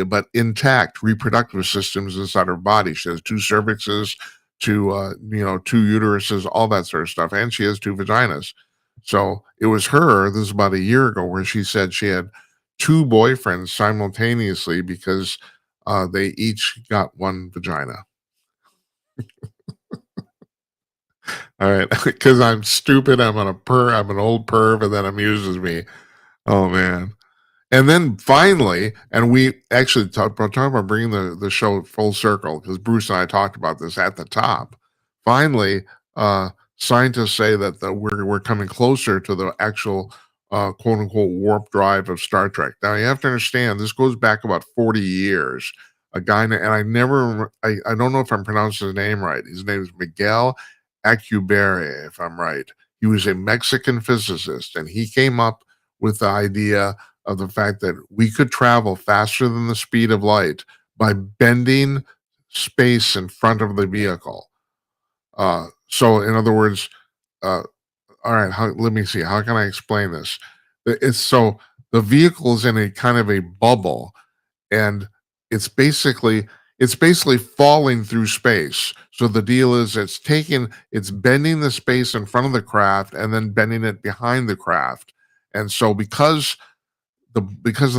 but intact reproductive systems inside her body. She has two cervixes, two uteruses, all that sort of stuff, and she has two vaginas. So it was her. This was about a year ago, where she said she had two boyfriends simultaneously because they each got one vagina. All right, because I'm stupid. I'm an old perv, and that amuses me. Oh man. And then finally, and we actually talked about bringing the show full circle, because Bruce and I talked about this at the top. Finally, scientists say that we're coming closer to the actual quote unquote warp drive of Star Trek. Now you have to understand, this goes back about 40 years. A guy, and I don't know if I'm pronouncing his name right. His name is Miguel Alcubierre, if I'm right. He was a Mexican physicist, and he came up with the idea of the fact that we could travel faster than the speed of light by bending space in front of the vehicle. So, in other words, uh, all right, let me see. How can I explain this? It's so the vehicle is in a kind of a bubble, and it's basically it's basically falling through space. So the deal is it's bending the space in front of the craft and then bending it behind the craft. And so because of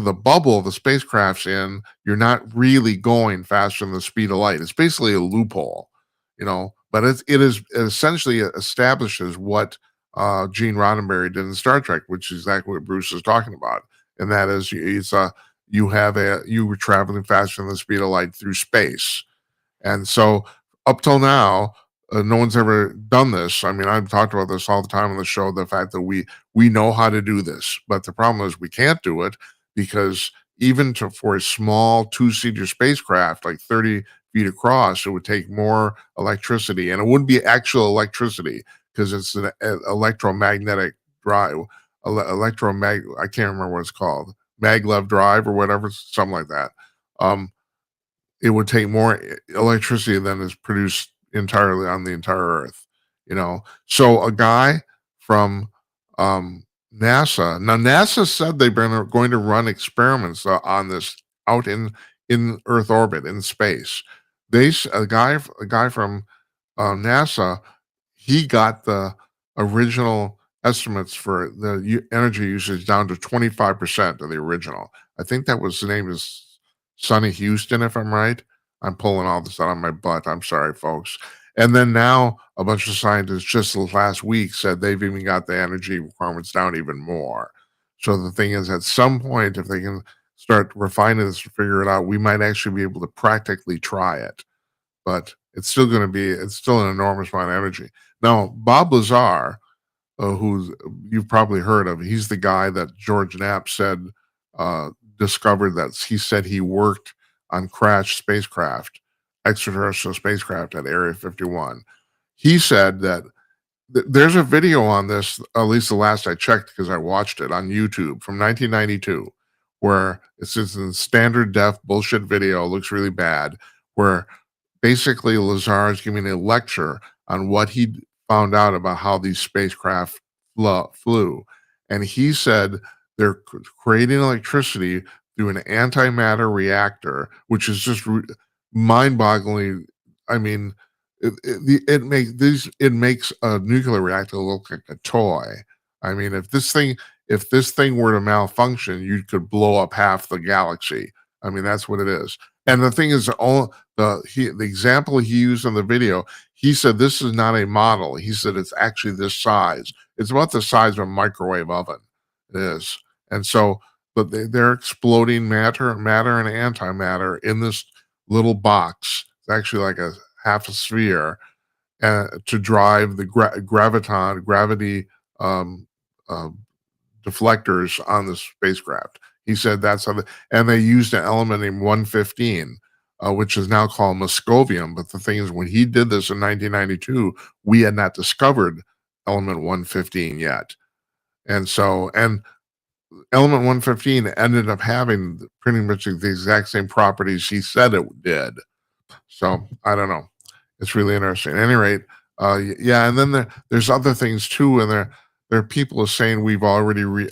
the bubble the spacecraft's in, you're not really going faster than the speed of light. It's basically a loophole, but it essentially establishes what Gene Roddenberry did in Star Trek, which is exactly what Bruce is talking about, and that is you were traveling faster than the speed of light through space. And so up till now, no one's ever done this. I mean, I've talked about this all the time on the show, the fact that we know how to do this, but the problem is we can't do it because even for a small two-seater spacecraft, like 30 feet across, it would take more electricity, and it wouldn't be actual electricity because it's an electromagnetic drive, I can't remember what it's called, maglev drive or whatever, something like that. It would take more electricity than is produced entirely on the entire Earth. So a guy from NASA. Now NASA said they've been going to run experiments on this out in Earth orbit in space. A guy from NASA, he got the original estimates for the energy usage down to 25% of the original. I think that was the name is Sonny Houston, if I'm right. I'm pulling all this out of my butt. I'm sorry, folks. And then now a bunch of scientists just last week said they've even got the energy requirements down even more. So the thing is, at some point, if they can start refining this to figure it out, we might actually be able to practically try it. But it's still an enormous amount of energy. Now, Bob Lazar, who you've probably heard of, he's the guy that George Knapp said discovered that he said he worked on crashed extraterrestrial spacecraft at Area 51. He said that There's a video on this, at least the last I checked because I watched it on YouTube from 1992, where it's just in standard def bullshit video, looks really bad, where basically Lazar is giving a lecture on what he found out about how these spacecraft flew. And he said they're creating electricity through an antimatter reactor, which is just mind-boggling. I mean, it makes a nuclear reactor look like a toy. I mean, if this thing were to malfunction, you could blow up half the galaxy. I mean, that's what it is. And the thing is, all the example he used in the video, he said this is not a model. He said it's actually this size. It's about the size of a microwave oven. It is, and so, but they're exploding matter, and antimatter in this little box. It's actually like a half a sphere to drive the gravity um, uh, deflectors on the spacecraft. He said that's how and they used an element named 115, which is now called Moscovium. But the thing is, when he did this in 1992, we had not discovered element 115 yet. And so, and element 115 ended up having pretty much the exact same properties he said it did. So I don't know. It's really interesting. At any rate, yeah, and then there's other things too, and there are people saying we've already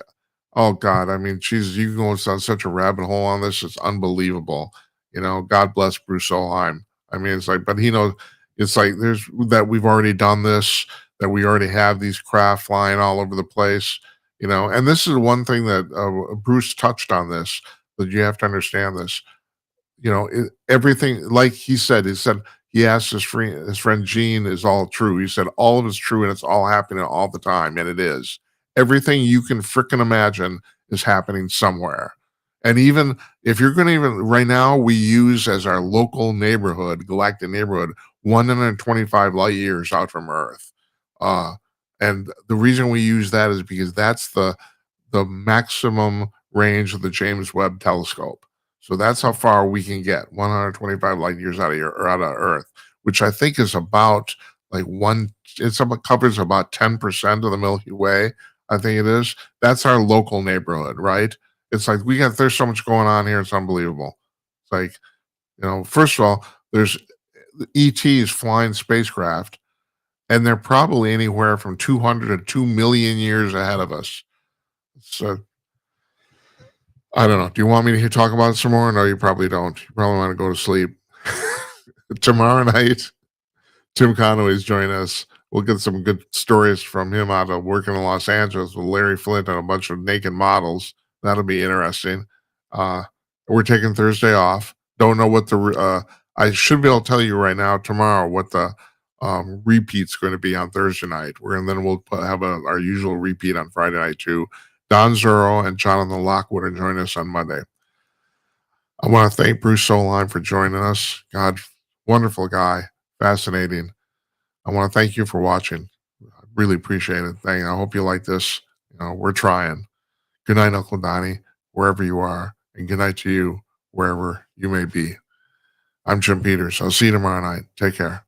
oh God, I mean, Jesus, you can go down such a rabbit hole on this. It's unbelievable. You know, God bless Bruce Solheim. I mean, it's like, but he knows it's like there's that we've already done this, that we already have these craft flying all over the place, you know. And this is one thing that Bruce touched on this, that you have to understand this. You know, everything, like he said, he asked his friend Gene, is all true. He said, all of it's true and it's all happening all the time. And it is. Everything you can frickin' imagine is happening somewhere. And even if you're going to even right now, we use as our local neighborhood, galactic neighborhood, 125 light years out from Earth. Uh, and the reason we use that is because that's the maximum range of the James Webb Telescope. So that's how far we can get, 125 light years out of Earth, which I think is about like covers about 10% of the Milky Way. I think it is. That's our local neighborhood, right? It's like there's so much going on here. It's unbelievable. It's like, you know, first of all, there's ETs flying spacecraft, and they're probably anywhere from 200 to 2 million years ahead of us. So I don't know. Do you want me to talk about it some more? No, you probably don't. You probably want to go to sleep. Tomorrow night, Tim Conway's joining us. We'll get some good stories from him out of working in Los Angeles with Larry Flint and a bunch of naked models. That'll be interesting. We're taking Thursday off. Don't know what I should be able to tell you right now tomorrow what the repeat's going to be on Thursday night. Then we'll have our usual repeat on Friday night too. Don Zuro and Jonathan Lockwood are joining us on Monday. I want to thank Bruce Solheim for joining us. God, wonderful guy, fascinating. I want to thank you for watching. I really appreciate it. I hope you like this. You know, we're trying. Good night, Uncle Donnie, wherever you are, and good night to you, wherever you may be. I'm Jim Peters. I'll see you tomorrow night. Take care.